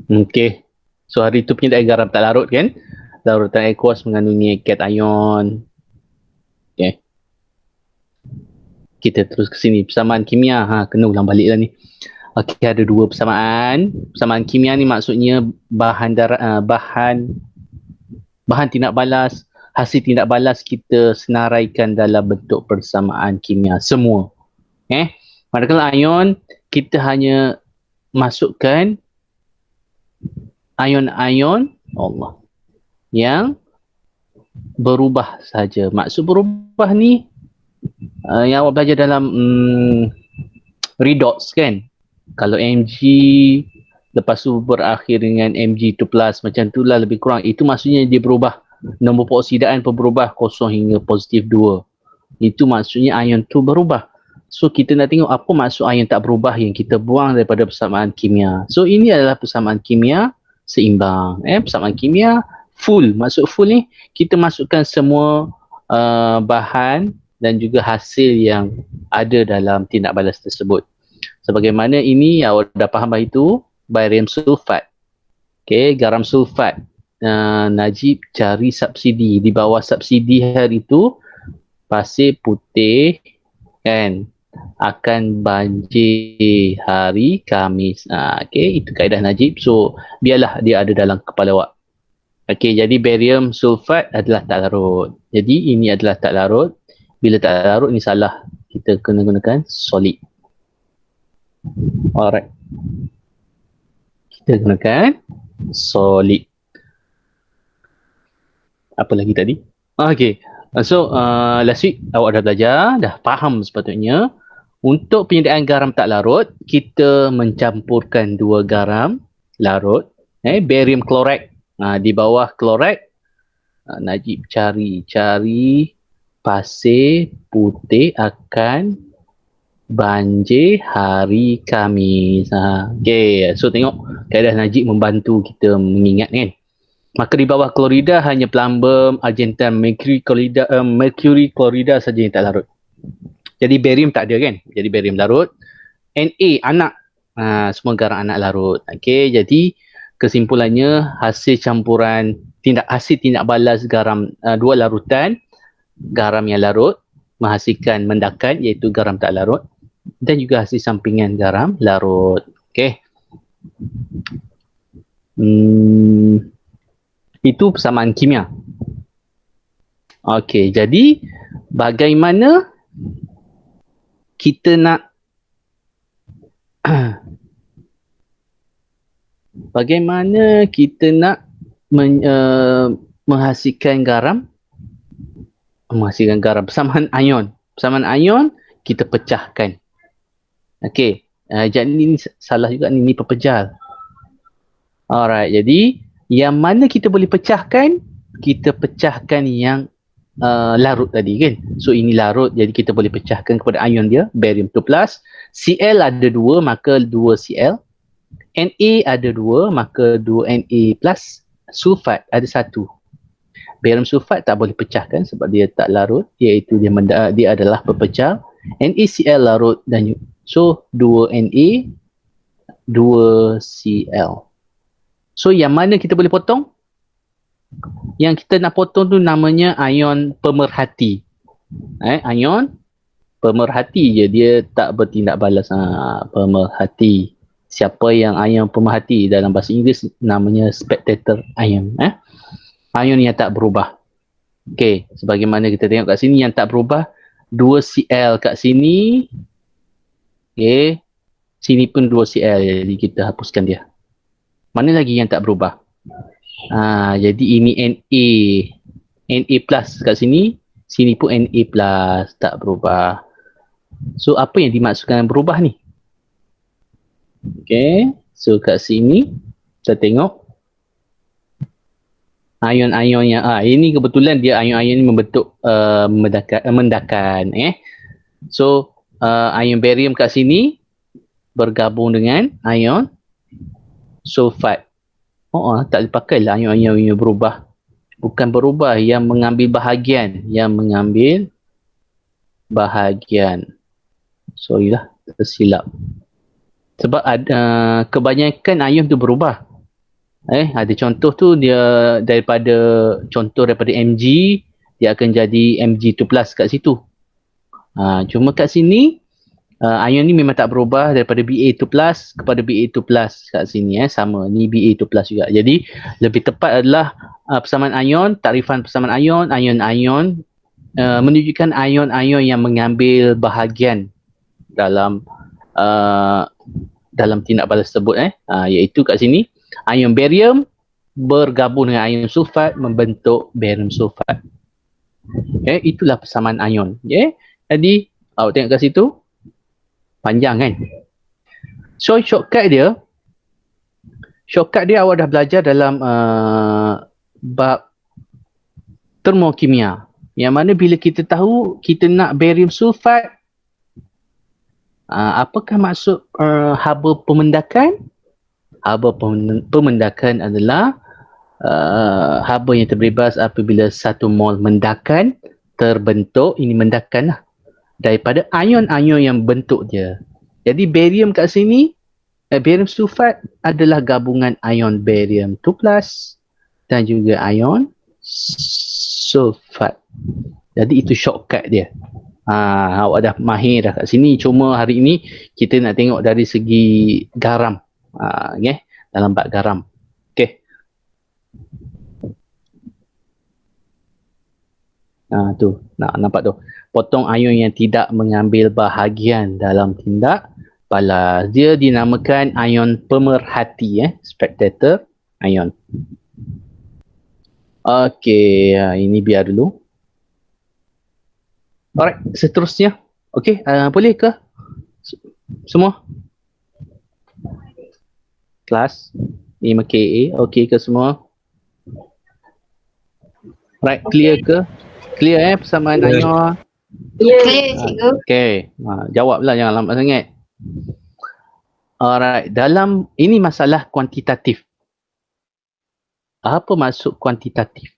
Okey. So hari tu penyediaan garam tak larut kan? Larutan aqueous mengandungi cation. Okey. Kita terus ke sini. Persamaan kimia. Kena ulang balik lah ni. Okey, ada dua persamaan. Persamaan kimia ni maksudnya bahan tindak balas, hasil tindak balas kita senaraikan dalam bentuk persamaan kimia semua. Manakala ion, kita hanya masukkan ion-ion yang berubah saja. Maksud berubah ni yang awak belajar dalam redox kan. Kalau Mg lepas tu berakhir dengan Mg2+, macam tu lah lebih kurang. Itu maksudnya dia berubah. Nombor peroksidaan pun berubah 0 hingga +2. Itu maksudnya ion tu berubah. So kita nak tengok apa maksud ion tak berubah yang kita buang daripada persamaan kimia. So ini adalah persamaan kimia seimbang. Persamaan kimia full. Maksud full ni kita masukkan semua bahan dan juga hasil yang ada dalam tindak balas tersebut. Sebagaimana ini awak dah faham itu barium sulfat. Okey, garam sulfat. Najib cari subsidi. Di bawah subsidi hari itu pasir putih kan akan banjir hari Khamis. Okey, itu kaedah Najib. So biarlah dia ada dalam kepala awak. Okey, jadi barium sulfat adalah tak larut. Jadi ini adalah tak larut. Bila tak larut ni salah. Kita kena gunakan solid. Alright. Kita gunakan solid. Apa lagi tadi? Okey. So last week awak dah belajar, dah faham sepatutnya. Untuk penyediaan garam tak larut, kita mencampurkan 2 garam larut. Barium chloride. Di bawah chloride, Najib cari pasir putih akan banjir hari Khamis. Okey, so tengok kaedah Najib membantu kita mengingat kan. Maka di bawah klorida hanya plumbum, argentan, mercury klorida saja yang tak larut. Jadi barium tak ada kan? Jadi barium larut. Na anak. Semua garam anak larut. Okey, jadi kesimpulannya hasil campuran hasil tindak balas garam dua larutan, garam yang larut menghasilkan mendakan iaitu garam tak larut dan juga hasil sampingan garam larut. Okey. Itu persamaan kimia. Okey, jadi bagaimana kita nak menghasilkan garam? Menghasilkan garam. Persamaan ion. Persamaan ion kita pecahkan. Okey. Jadi ini salah juga ni pepejal. Alright, jadi yang mana kita boleh pecahkan? Kita pecahkan yang larut tadi kan. So ini larut, jadi kita boleh pecahkan kepada ion dia, barium 2+. Cl ada 2, maka 2 Cl. Na ada 2, maka 2 Na+. Sulfat ada 1. Barium sulfat tak boleh pecahkan sebab dia tak larut, iaitu dia adalah pepecah. NaCl larut dan so 2 Na 2 Cl. So yang mana kita boleh potong? Yang kita nak potong tu namanya ion pemerhati. Ion pemerhati je, dia tak bertindak balas. Pemerhati. Siapa yang ion pemerhati dalam bahasa Inggeris namanya spectator ion. Ion yang tak berubah. Okey, sebagaimana kita tengok kat sini yang tak berubah 2 Cl kat sini. Okey. Sini pun 2 Cl, jadi kita hapuskan dia. Mana lagi yang tak berubah? Jadi ini Na plus kat sini. Sini pun Na plus tak berubah. So apa yang dimaksudkan berubah ni? Okay. So kat sini kita tengok ion-ion yang ini kebetulan dia ion-ion ni membentuk mendakan. So ion barium kat sini bergabung dengan ion sulfat. Tak dipakai lah ion-ion yang berubah. Bukan berubah, yang mengambil bahagian. Yang mengambil bahagian. Sorry lah, tersilap. Sebab ada kebanyakan ion tu berubah. Ada contoh tu dia daripada Mg, dia akan jadi Mg2 plus kat situ. Cuma kat sini ion ni memang tak berubah daripada Ba2 plus kepada Ba2 plus kat sini sama. Ni Ba2 plus juga. Jadi lebih tepat adalah persamaan ion, takrifan persamaan ion menunjukkan ion-ion yang mengambil bahagian dalam tindak balas tersebut iaitu kat sini ion barium bergabung dengan ion sulfat membentuk barium sulfat. Itulah persamaan ion. Jadi awak tengok kat situ panjang kan. So shortcut dia awak dah belajar dalam bab termokimia, yang mana bila kita tahu kita nak barium sulfat, apakah maksud haba pemendakan? Haba pemendakan adalah haba yang terbebas apabila 1 mol mendakan terbentuk, ini mendakan lah, daripada ion-ion yang bentuk dia. Jadi barium kat sini, barium sulfat adalah gabungan ion barium 2 plus dan juga ion sulfat. Jadi itu shortcut dia. Awak dah mahir dah kat sini. Cuma hari ini kita nak tengok dari segi garam. Dalam bab garam. Tu. Nampak tu. Potong ion yang tidak mengambil bahagian dalam tindak balas. Dia dinamakan ion pemerhati. Spectator ion. Okey. Ini biar dulu. Alright. Seterusnya. Okey. Boleh ke? Semua? Kelas 5KA. Okey ke semua? Right, clear ke? Clear persamaan ion? Clear, cikgu. Okey. Jawablah, jangan lambat sangat. Alright, dalam ini masalah kuantitatif. Apa maksud kuantitatif?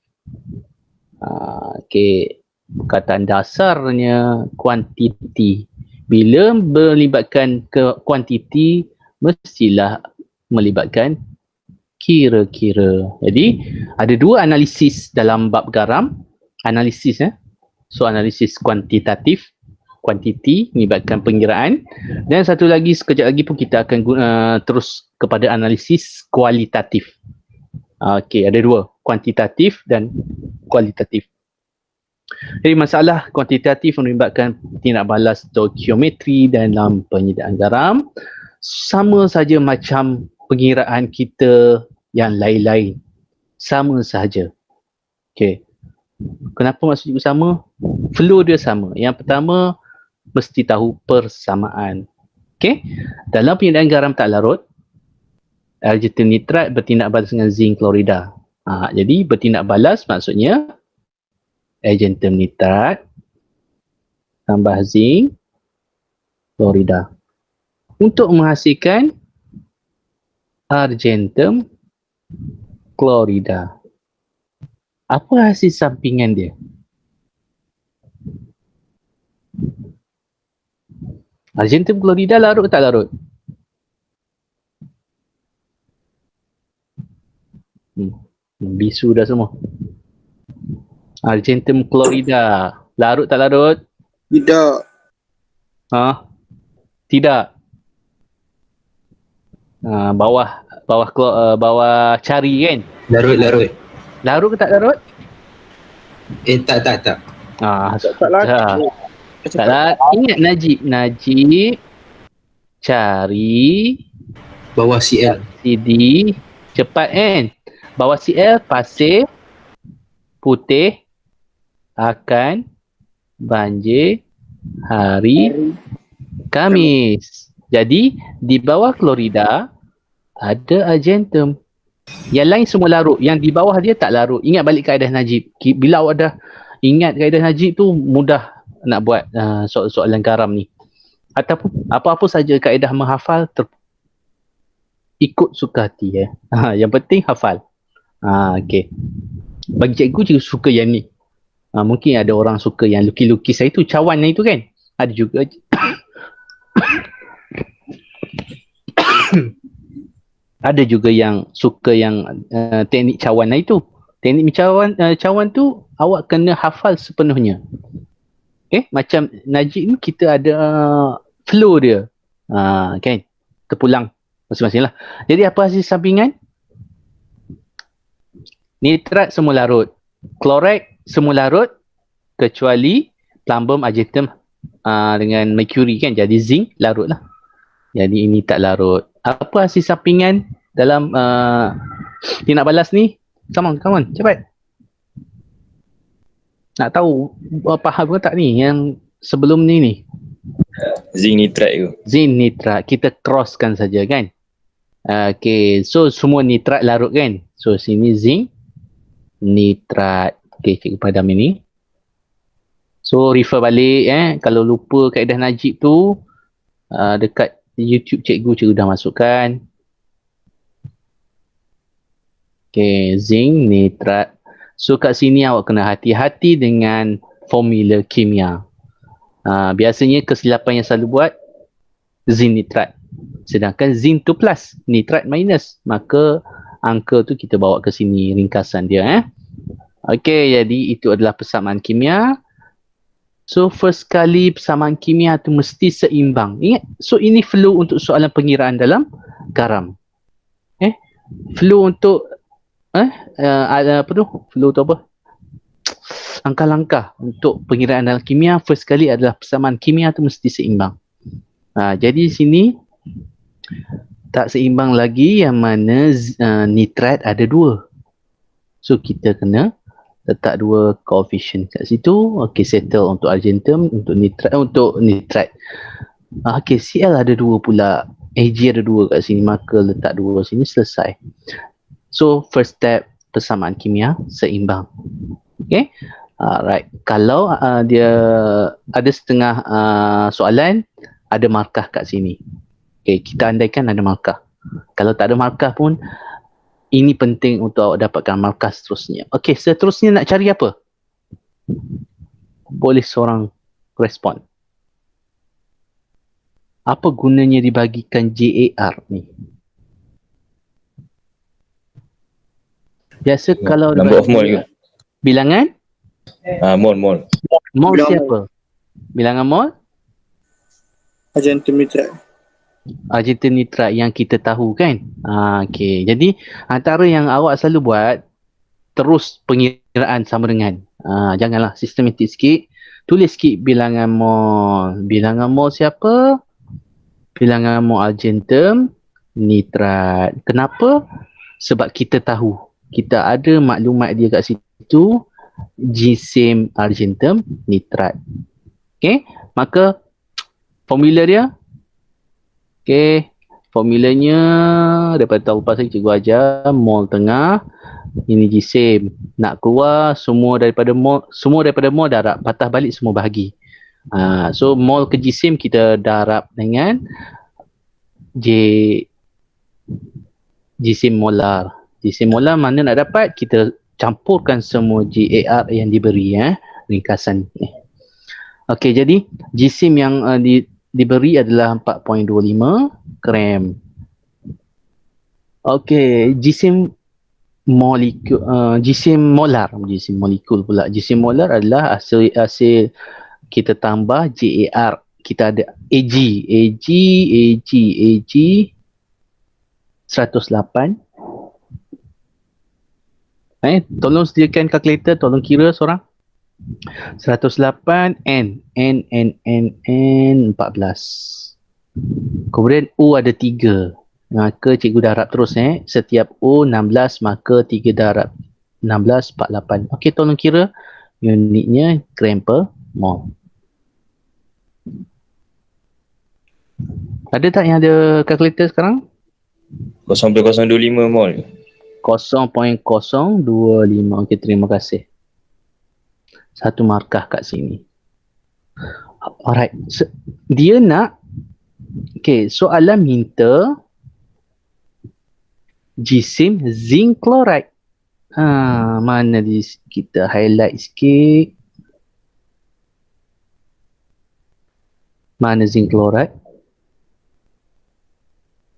Okey. Perkataan dasarnya kuantiti. Bila melibatkan ke kuantiti, mestilah melibatkan kira-kira. Jadi ada dua analisis dalam bab garam. Analisis So analisis kuantitatif, kuantiti melibatkan pengiraan, dan satu lagi sekejap lagi pun kita akan terus kepada analisis kualitatif. Okey, ada dua, kuantitatif dan kualitatif. Jadi masalah kuantitatif melibatkan tindak balas stoikiometri dalam penyediaan garam, sama saja macam pengiraan kita yang lain-lain. Sama sahaja. Okey. Kenapa maksud cikgu sama? Flow dia sama. Yang pertama, mesti tahu persamaan. Okey. Dalam penyediaan garam tak larut, argentum nitrat bertindak balas dengan zinc klorida. Jadi bertindak balas maksudnya argentum nitrat tambah zinc klorida untuk menghasilkan argentum klorida. Apa hasil sampingan dia? Argentum klorida larut ke tak larut? Bisu dah semua. Argentum klorida larut tak larut? Tidak. Tidak. Bawah cari kan? Larut. Larut ke tak larut? Tak. Tak lah. Taklah. Ingat Najib cari bawah CL. CD cepat kan? Bawah CL pasir putih akan banjir hari Khamis. Jadi di bawah klorida ada argentum. Yang lain semua larut. Yang di bawah dia tak larut. Ingat balik kaedah Najib. Bila awak dah ingat kaedah Najib tu, mudah nak buat soalan garam ni. Ataupun apa-apa saja kaedah menghafal ikut suka hati. Yang penting hafal. Okey. Bagi cikgu suka yang ni. Mungkin ada orang suka yang lukis-lukis itu, cawan itu kan. Ada juga ada juga yang suka yang teknik cawan itu. Teknik cawan tu awak kena hafal sepenuhnya. Okay, macam Najib ni kita ada flow dia. Kan? Terpulang masing-masing lah. Jadi apa hasil sampingan? Nitrat semua larut. Klorid semua larut kecuali plumbum, argentum dengan mercury kan. Jadi zinc larut lah. Jadi ini tak larut. Apa hasil sampingan dalam dia nak balas ni? Come on, cepat. Nak tahu faham ke tak ni yang sebelum ni? Zinc nitrat tu. Zinc nitrat. Kita crosskan saja kan. Okay, so semua nitrat larut kan. So sini zinc nitrat. Okay, cikgu padam ini. So refer balik kalau lupa kaedah Najib tu dekat YouTube cikgu dah masukkan. Okay, zinc nitrat. So kat sini awak kena hati-hati dengan formula kimia. Biasanya kesilapan yang selalu buat zinc nitrat. Sedangkan zinc tu plus, nitrat minus. Maka angka tu kita bawa ke sini ringkasan dia. Okay, jadi itu adalah persamaan kimia. So first kali persamaan kimia tu mesti seimbang. Ingat, so ini flow untuk soalan pengiraan dalam garam. Flow untuk apa tu? Flow tu apa? Langkah-langkah untuk pengiraan dalam kimia first kali adalah persamaan kimia tu mesti seimbang. Jadi sini tak seimbang lagi yang mana nitrat ada 2. So kita kena letak 2 coefficient kat situ. Okay, settle untuk argentum, untuk nitrat. Okay, Cl ada 2 pula. Ag ada 2 kat sini, maka letak 2 sini, selesai. So first step persamaan kimia seimbang. Okay. Right. Kalau dia ada setengah soalan ada markah kat sini. Okay, kita andaikan ada markah. Kalau tak ada markah pun ini penting untuk awak dapatkan markah seterusnya. Okay, seterusnya nak cari apa? Boleh seorang respon. Apa gunanya dibagikan JAR ni? Biasa kalau number of mole ke? Bilangan? Mole. Mol Bilangan siapa? Bilangan mol? Argentum nitrat. Argentum nitrat yang kita tahu kan? Okay. Jadi antara yang awak selalu buat, terus pengiraan sama dengan. Janganlah sistematik sikit. Tulis sikit bilangan mol. Bilangan mol siapa? Bilangan mol argentum nitrat. Kenapa? Sebab kita tahu. Kita ada maklumat dia kat situ. Gisim argentum nitrat. Okay. Maka formula dia. Okay. Formulanya daripada tahu pasal cikgu ajar. Mol tengah. Ini gisim. Nak keluar semua daripada mol darab. Patah balik semua bahagi. So mol ke gisim kita darab dengan gisim molar. Gisim molar mana nak dapat? Kita campurkan semua GAR yang diberi ringkasan ni. Okey, jadi gisim yang diberi adalah 4.25 gram. Okey, gisim molekul pula. Gisim molar adalah hasil kita tambah GAR. Kita ada AG 108. Tolong sediakan kalkulator, tolong kira seorang. 108 N 14. Kemudian U ada 3. Maka cikgu darab terus setiap U 16 maka 3 darab 16 48. Okey, tolong kira unitnya gram per mol. Ada tak yang ada kalkulator sekarang? 0.025 mol. 0.025. Okey, terima kasih. Satu markah kat sini. Alright. Dia nak soalan minta gisim zinc chloride. Mana kita highlight sikit. Mana zinc chloride?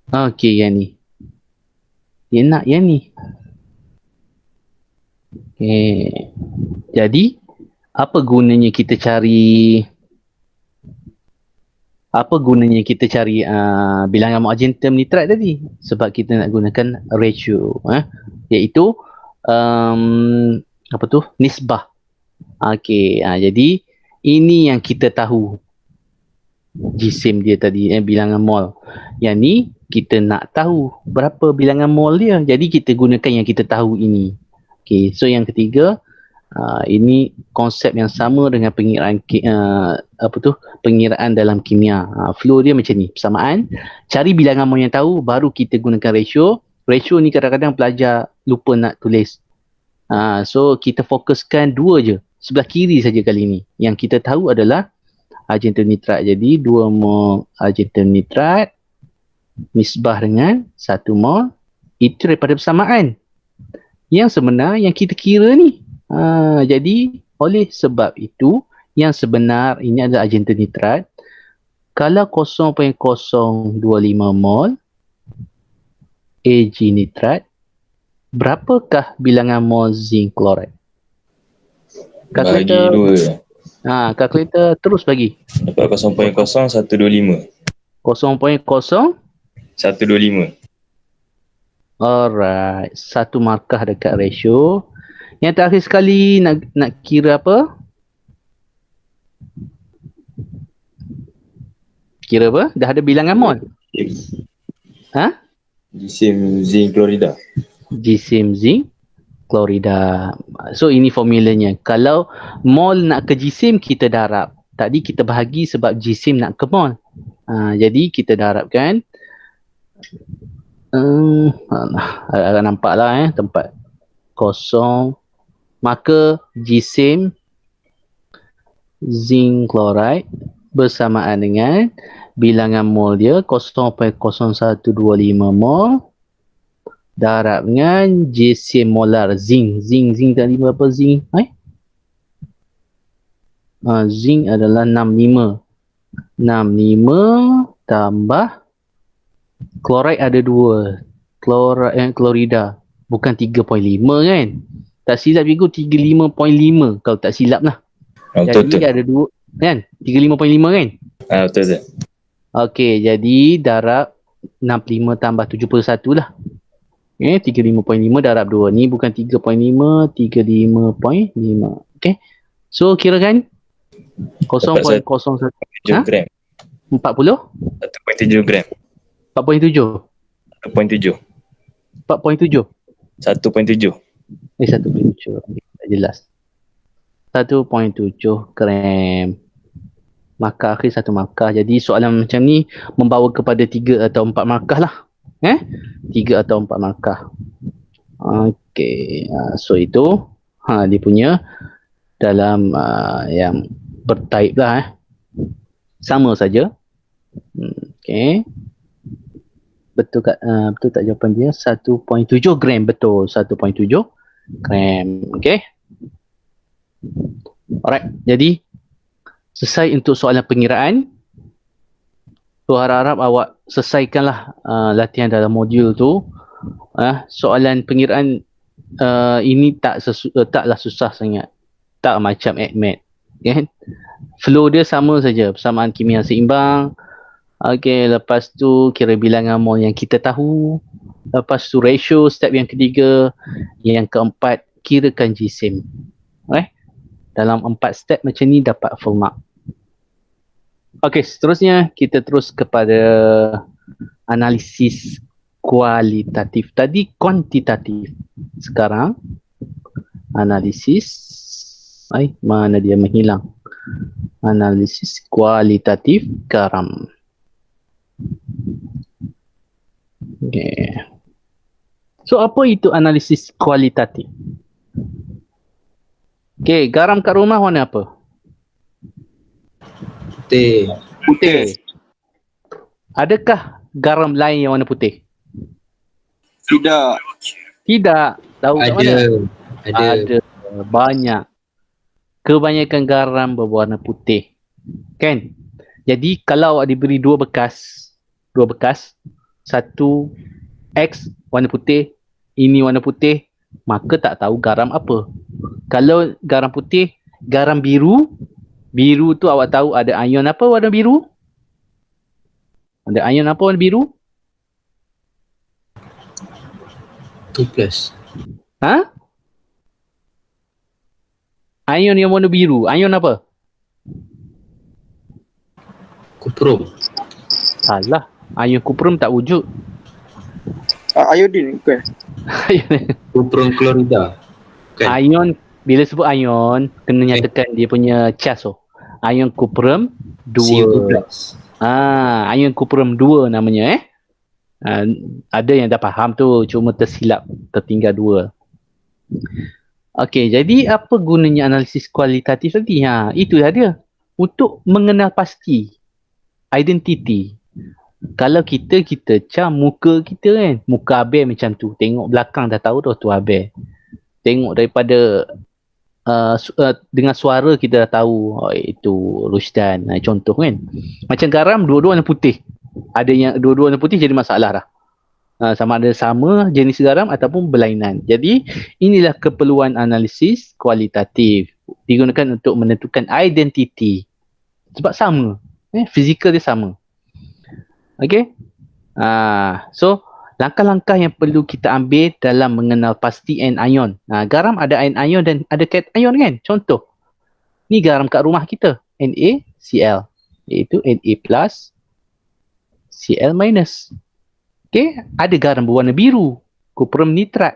Okey, yang ni. Dia nak yang ni. Okey. Jadi, apa gunanya kita cari bilangan argentum nitrat tadi? Sebab kita nak gunakan ratio, iaitu nisbah. Okey, jadi ini yang kita tahu jisim dia tadi, bilangan mol. Yang ni kita nak tahu berapa bilangan mol dia. Jadi kita gunakan yang kita tahu ini. Okey, so yang ketiga, ini konsep yang sama dengan pengiraan pengiraan dalam kimia. Flow dia macam ni, persamaan. Cari bilangan mol yang tahu, baru kita gunakan ratio. Ratio ni kadang-kadang pelajar lupa nak tulis. So kita fokuskan dua je, sebelah kiri saja kali ni. Yang kita tahu adalah argentum nitrat. Jadi 2 mol argentum nitrat nisbah dengan 1 mol, itu daripada persamaan. Yang sebenar yang kita kira ni. Jadi oleh sebab itu, yang sebenar ini adalah argentum nitrat. Kalau 0.025 mol Ag nitrat, berapakah bilangan mol zinc chloride? Bagi Kalkulator, 2. kalkulator terus bagi. Dapat 0.0125. 0.0125. Alright, 1 markah dekat ratio. Yang terakhir sekali nak kira apa? Kira apa? Dah ada bilangan mol. Jisim zinc chlorida. Jisim zinc chlorida. So ini formulanya. Kalau mol nak ke jisim, kita darab. Tadi kita bahagi sebab jisim nak ke mol. Jadi kita darabkan. Agak nampak lah tempat kosong. Maka jisim zinc chloride bersamaan dengan bilangan mol dia 0.0125 mol darab dengan jisim molar zinc. Zinc tadi berapa zinc? Zinc adalah 65. 65 tambah chloride ada 2. Chlorida. Bukan 3.5 kan? Tak silap cikgu 35.5 kalau tak silap lah. Betul. Jadi ada 2 kan? 35.5 kan? Betul. Okey, jadi darab 65 tambah 71 lah. 35.5 darab 2. Ni bukan 3.5, 35.5. Okey. So kirakan 0.01 7 gram. 40? 1.7 gram. 4.7? 1.7. 4.7? 1.7. 1.7. Tak jelas. 1.7 gram. Markah akhir 1 markah. Jadi soalan macam ni membawa kepada 3 atau 4 markah lah. 3 atau 4 markah. Okey. So itu dia punya dalam yang bertaib lah. Sama saja. Okey. Betul tak jawapan dia? 1.7 gram. Betul. 1.7 gram. Okey. Alright. Jadi selesai untuk soalan pengiraan. So harap-harap awak selesaikanlah latihan dalam modul tu. Soalan pengiraan ini taklah susah sangat. Tak macam AdMed. Kan? Flow dia sama saja. Persamaan kimia seimbang. Okey, lepas tu kira bilangan mol yang kita tahu. Lepas tu ratio, step yang ketiga. Yang keempat, kirakan jisim. Dalam 4 step macam ni dapat full mark. Okey, seterusnya kita terus kepada analisis kualitatif. Tadi kuantitatif. Sekarang analisis. Mana dia menghilang? Analisis kualitatif garam. Okay. So apa itu analisis kualitatif? Okay, garam kat rumah warna apa? Putih. Adakah garam lain yang warna putih? Tidak. Tahu kat mana? Ada. Banyak. Kebanyakan garam berwarna putih. Kan? Jadi kalau diberi dua bekas, satu X warna putih, ini warna putih, maka tak tahu garam apa. Kalau garam putih, garam biru, biru tu awak tahu ada ion apa warna biru? Ada ion apa warna biru? 2+. Ha? Ion yang warna biru, ion apa? Kuprum. Salah. Ion kuprum tak wujud. Iodine ke? Kuprum klorida. Kan? Ion, bila sebut ion, kena nyatakan dia punya charge tu. Ion kuprum 2. CO+. Ion kuprum 2 namanya ada yang dah faham tu, cuma tersilap, tertinggal 2. Okey, jadi apa gunanya analisis kualitatif tadi? Itulah dia. Untuk mengenal pasti identiti. Kalau kita cam muka kita kan, muka Abel macam tu, tengok belakang dah tahu dah tu Abel. Tengok daripada dengan suara kita dah tahu itu Rusdan, contoh kan. Macam garam dua-dua warna putih. Ada yang dua-dua warna putih jadi masalah dah. Sama ada sama jenis garam ataupun berlainan. Jadi inilah keperluan analisis kualitatif, digunakan untuk menentukan identiti. Sebab sama, fizikal dia sama. Okey. So langkah-langkah yang perlu kita ambil dalam mengenal pasti anion. Garam ada anion dan ada cation kan? Contoh. Ni garam kat rumah kita, NaCl, iaitu Na+, Cl-. Okey, ada garam berwarna biru, kuprum nitrat.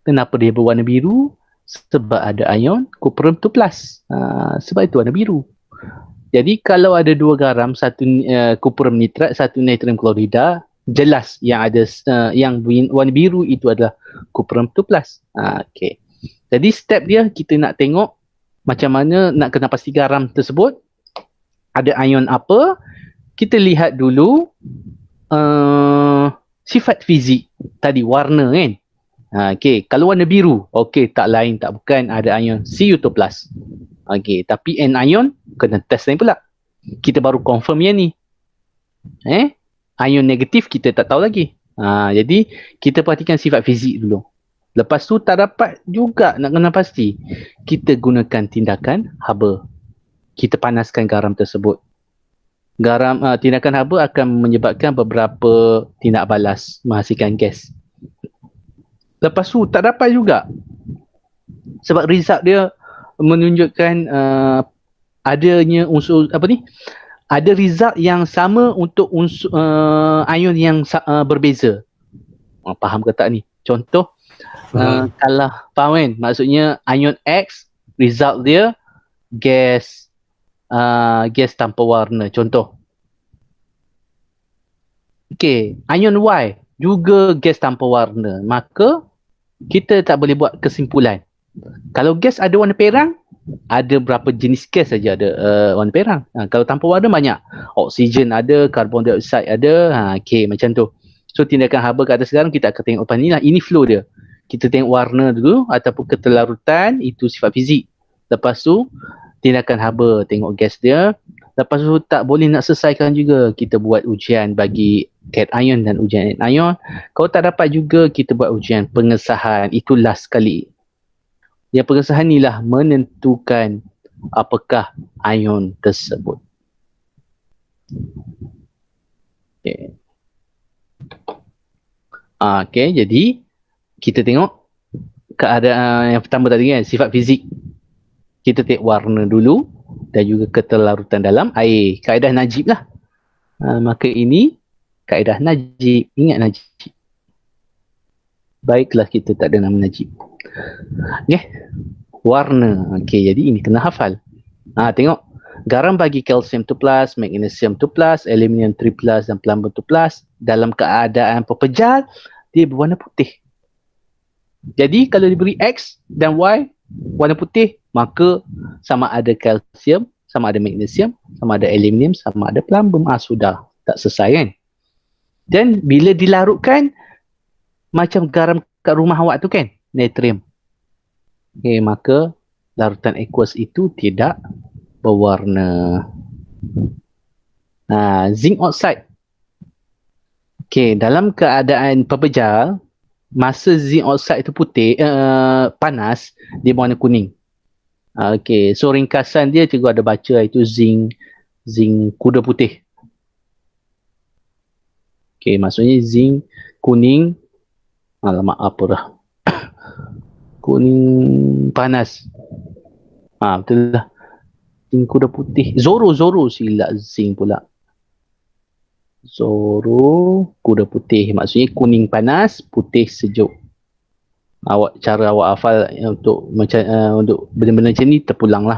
Kenapa dia berwarna biru? Sebab ada ion kuprum 2+. Sebab itu warna biru. Jadi kalau ada dua garam, satu kuprum nitrat, satu natrium klorida, jelas yang ada yang warna biru itu adalah kuprum 2+. Okey. Jadi step dia kita nak tengok macam mana nak kenal pasti garam tersebut ada ion apa. Kita lihat dulu sifat fizik tadi, warna kan. Okey, kalau warna biru, okey, tak lain tak bukan ada ion Cu2+. Okey, tapi anion kena test lain pula. Kita baru confirm yang ni. Ion negatif kita tak tahu lagi. Jadi kita perhatikan sifat fizik dulu. Lepas tu tak dapat juga nak kena pasti, kita gunakan tindakan haba. Kita panaskan garam tersebut. Tindakan haba akan menyebabkan beberapa tindak balas menghasilkan gas. Lepas tu tak dapat juga, sebab result dia menunjukkan adanya unsur ada result yang sama untuk unsur ion yang berbeza. Faham ke tak ni? Contoh, kalau faham kan, maksudnya ion X result dia gas tanpa warna, contoh. Okey, ion Y juga gas tanpa warna, maka kita tak boleh buat kesimpulan. Kalau gas ada warna perang, ada berapa jenis gas saja ada warna perang. Kalau tanpa warna banyak. Oksigen ada, karbon dioksida ada. Okey, macam tu. So tindakan haba kat atas garam kita akan tengok apa ni lah. Ini flow dia. Kita tengok warna dulu ataupun ketelarutan, itu sifat fizik. Lepas tu tindakan haba, tengok gas dia. Lepas tu tak boleh nak selesaikan juga, kita buat ujian bagi cation dan ujian anion. Kalau tak dapat juga, kita buat ujian pengesahan. Itu last sekali. Yang pengesahan inilah menentukan apakah ion tersebut. Okay. Okay, jadi kita tengok keadaan yang pertama tadi kan, sifat fizik. Kita tengok warna dulu dan juga ketelarutan dalam air. Kaedah Najib lah. Maka ini kaedah Najib. Ingat Najib. Baiklah kita tak ada nama Najib. Okay. Warna. Okay, jadi ini kena hafal. Tengok. Garam bagi kalsium 2+, magnesium 2+, aluminium 3+, dan plumbum 2+. Dalam keadaan pepejal, dia berwarna putih. Jadi kalau diberi X dan Y, warna putih, maka sama ada kalsium, sama ada magnesium, sama ada aluminium, sama ada plumbum. Sudah. Tak selesai kan? Dan bila dilarutkan, macam garam kat rumah awak tu kan, natrium. Okay, maka larutan aqueous itu tidak berwarna. Zinc oxide. Okey, dalam keadaan pepejal, masa zinc oxide itu putih, panas, dia berwarna kuning. Okey, so ringkasan dia cikgu ada baca itu zinc kuda putih. Okey, maksudnya zinc kuning, alamak apa dah. Kuning panas. Betul lah. Zinc kuda putih. Zoro silap zinc pula. Zoro kuda putih. Maksudnya kuning panas, putih sejuk. Cara awak hafal untuk macam untuk benda-benda macam ni terpulanglah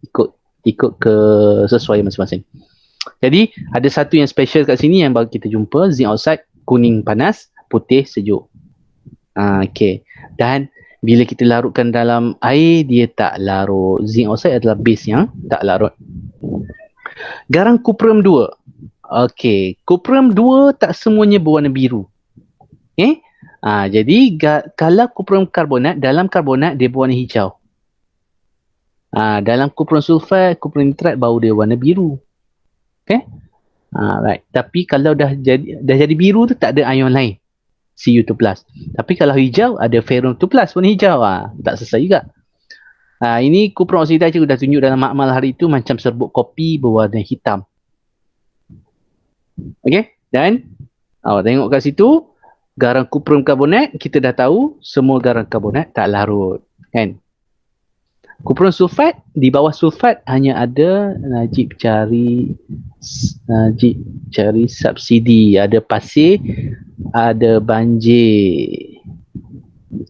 ikut ke sesuai masing-masing. Jadi ada satu yang special kat sini yang baru kita jumpa, zinc oxide kuning panas, putih sejuk. Okey. Dan bila kita larutkan dalam air, dia tak larut. Zinc oxide adalah base yang tak larut. Garam kuprum 2. Okey, kuprum 2 tak semuanya berwarna biru. Okey? Jadi kalau kuprum karbonat, dalam karbonat dia berwarna hijau. Dalam kuprum sulfat, kuprum nitrat baru dia warna biru. Okey? Right. Tapi kalau dah jadi biru tu tak ada ion lain. Cu2+. Tapi kalau hijau ada ferrum 2+ warna hijau. Tak selesai juga. Ini kuprum oksida cikgu dah tunjuk dalam makmal hari itu macam serbuk kopi berwarna hitam. Okey? Dan awak tengok kat situ, garam kuprum karbonat kita dah tahu semua garam karbonat tak larut, kan? Kuprum sulfat, di bawah sulfat hanya ada Najib cari subsidi, ada pasir, ada banjir.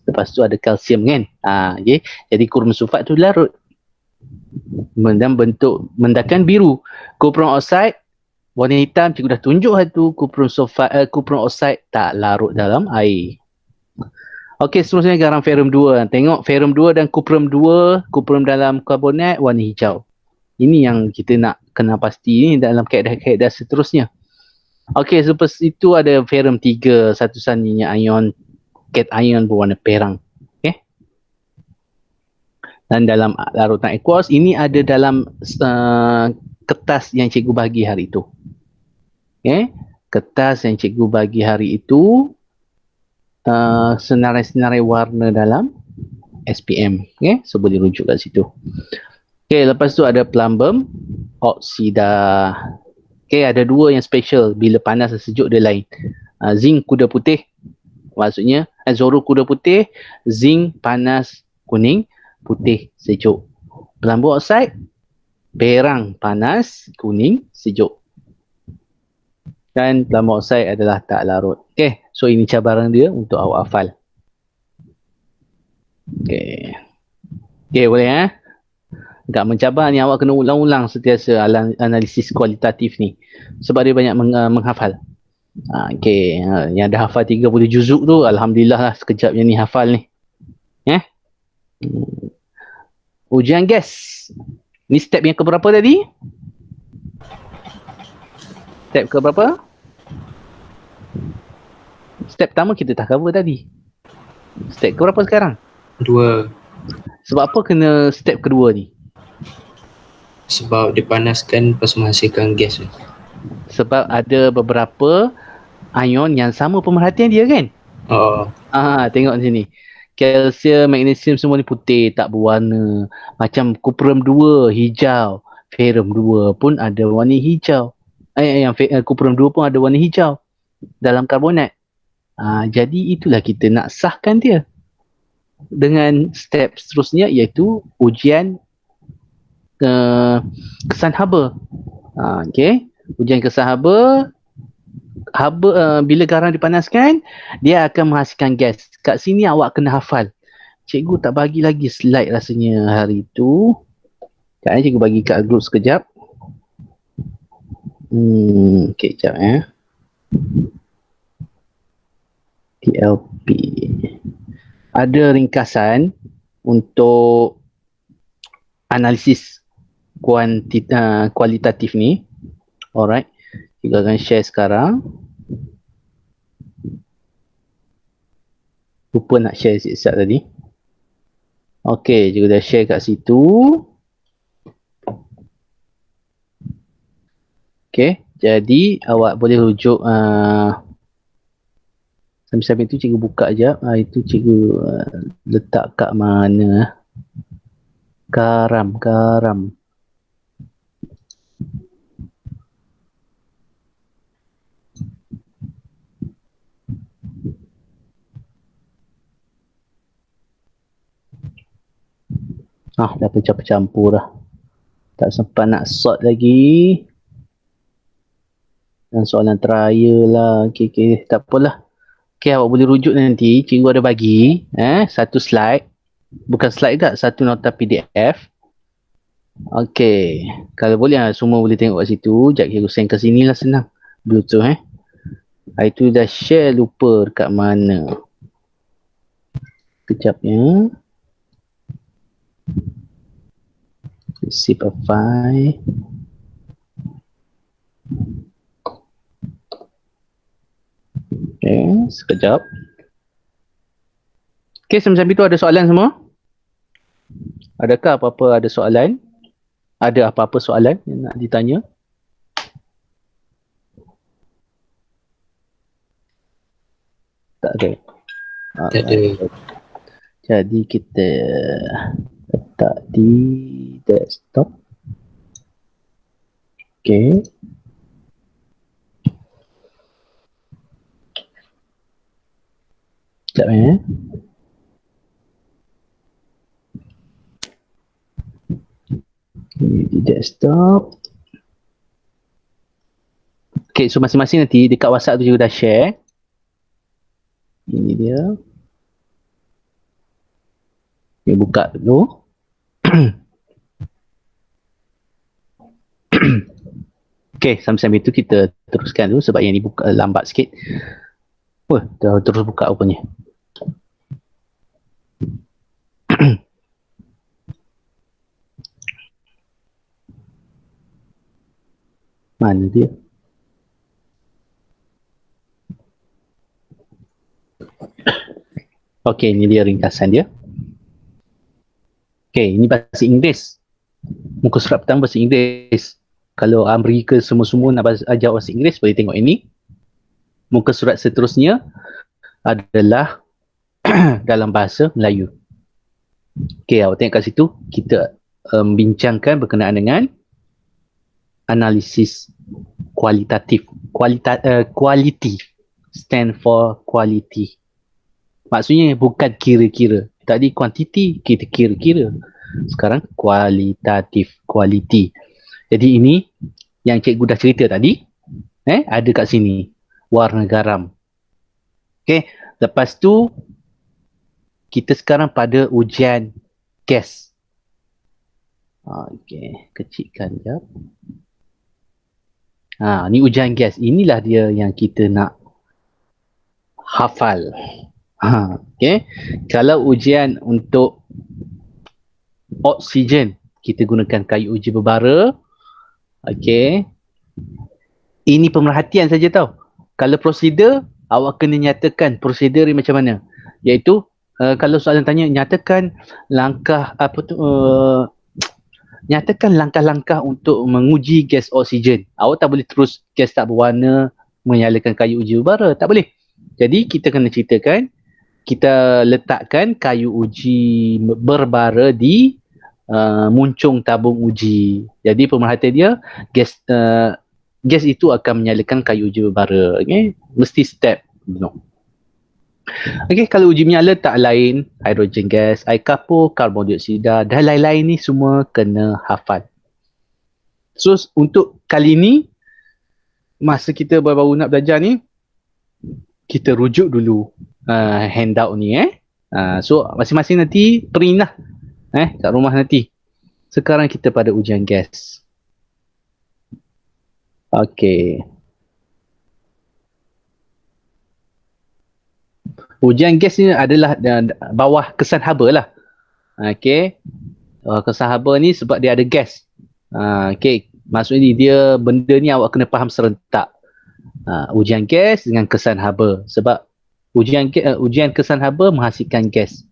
Lepas tu ada kalsium, kan? Okay. Jadi kuprum sulfat tu larut. Dan bentuk mendakan biru. Kuprum oksida warna hitam, cikgu dah tunjuk satu. Kuprum oksida tak larut dalam air. Okey, seterusnya garam ferrum 2. Tengok ferrum 2 dan kuprum 2, kuprum dalam karbonat warna hijau. Ini yang kita nak kena pasti ni dalam kaedah-kaedah seterusnya. Okey, selepas itu ada ferrum 3, satu-satunya ion cation berwarna perang. Okey. Dan dalam larutan aqueous, ini ada dalam kertas yang cikgu bagi hari itu. Okey, kertas yang cikgu bagi hari itu senarai-senarai warna dalam SPM. Okay, so boleh rujuk kat situ. Okay, lepas tu ada plumbum oksida. Okay, ada dua yang special. Bila panas dan sejuk dia lain. Zinc kuda putih. Maksudnya Zoro kuda putih, zinc panas kuning, putih sejuk. Plumbum oksida, perang panas, kuning sejuk. Dan plumbum oksida adalah tak larut. Okay, so ini cabaran dia untuk awak hafal. Okay. Okay, boleh agak mencabar ni, awak kena ulang-ulang sentiasa analisis kualitatif ni. Sebab dia banyak menghafal. Okay, yang dah hafal 30 juzuk tu, alhamdulillah lah sekejap yang ni hafal ni. Ujian gas. Ni step yang keberapa tadi? Step keberapa? Step pertama kita dah cover tadi. Step keberapa sekarang? 2. Sebab apa kena step kedua ni? Sebab dipanaskan lepas menghasilkan gas. Sebab ada beberapa ion yang sama pemerhatian dia, kan? Tengok sini. Kalsium, magnesium semua ni putih, tak berwarna. Macam kuprum 2 hijau, ferrum 2 pun ada warna hijau. Kuprum 2 pun ada warna hijau dalam karbonat. Jadi itulah kita nak sahkan dia dengan step seterusnya, iaitu ujian kesan haba. Okay, ujian kesan haba. Bila garam dipanaskan, dia akan menghasilkan gas. Kat sini awak kena hafal. Cikgu tak bagi lagi slide rasanya hari itu. Sekejap cikgu bagi kat group sekejap. Okay, sekejap TLP. Ada ringkasan untuk analisis kualitatif ni. Alright. Kita akan share sekarang. Lupa nak share siap-siap tadi. Okay, juga dah share kat situ. Okay, jadi awak boleh rujuk sambil-sambil tu cikgu buka je. Itu cikgu letak kat mana? Garam. Dah pecah-campur dah. Tak sempat nak sort lagi. Dan soalan trial lah. Okay, tak apalah. Okay, awak boleh rujuk nanti. Cikgu ada bagi satu slide. Bukan slide tak, satu nota PDF. Okay, kalau boleh semua boleh tengok kat situ. Sekejap cikgu send ke sini lah, senang. Bluetooth itu dah share, lupa dekat mana. Kejap ya. Receive a file. Okay, sekejap. Okay, sambil-sambil tu ada soalan semua? Adakah apa-apa ada soalan? Ada apa-apa soalan yang nak ditanya? Tak ada. Tak ada. Jadi kita letak di desktop. Okay. Sekejap Ini di desktop. Okay, so masing-masing nanti dekat WhatsApp tu juga dah share. Ini dia. Okay, buka dulu. Okay, sambil-sambil itu kita teruskan dulu sebab yang ni buka lambat sikit. Wah, dah terus buka rupanya. Mana dia? Okay, ini dia ringkasan dia. Okay, ini bahasa Inggeris. Muka surat pertama bahasa Inggeris. Kalau Amerika semua-semua nak ajar bahasa Inggeris, boleh tengok ini. Muka surat seterusnya adalah dalam bahasa Melayu. Okay, awak tengok kat situ. Kita bincangkan berkenaan dengan analisis kualitatif. Quality stand for quality. Maksudnya bukan kira-kira. Tadi kuantiti, kita kira-kira. Sekarang kualitatif, quality. Jadi ini yang cikgu dah cerita tadi. Ada kat sini. Warna garam. Okay. Lepas tu, kita sekarang pada ujian gas. Okay. Kecilkan je. Ni ujian gas. Inilah dia yang kita nak hafal. Okay. Kalau ujian untuk oksigen, kita gunakan kayu uji berbara. Okay. Ini pemerhatian saja tau. Kalau prosedur, awak kena nyatakan prosedur ni macam mana. Iaitu, kalau soalan tanya, nyatakan langkah nyatakan langkah-langkah untuk menguji gas oksigen. Awak tak boleh terus gas tak berwarna menyalakan kayu uji berbara. Tak boleh. Jadi, kita kena ceritakan, kita letakkan kayu uji berbara di muncung tabung uji. Jadi pemerhatian dia, gas itu akan menyalakan kayu uji berbara. Okay? Mesti step. Okay, kalau uji menyala tak lain, hidrogen gas, air kapur, karbon dioksida dan lain-lain ni semua kena hafal. So untuk kali ni, masa kita baru-baru nak belajar ni, kita rujuk dulu handout ni so masing-masing nanti print lah kat rumah nanti. Sekarang kita pada ujian gas. Okay. Ujian gas ni adalah bawah kesan haba lah. Okay. Kesan haba ni sebab dia ada gas. Okay. Maksudnya dia benda ni awak kena faham serentak. Ujian gas dengan kesan haba. Sebab ujian kesan haba menghasilkan gas.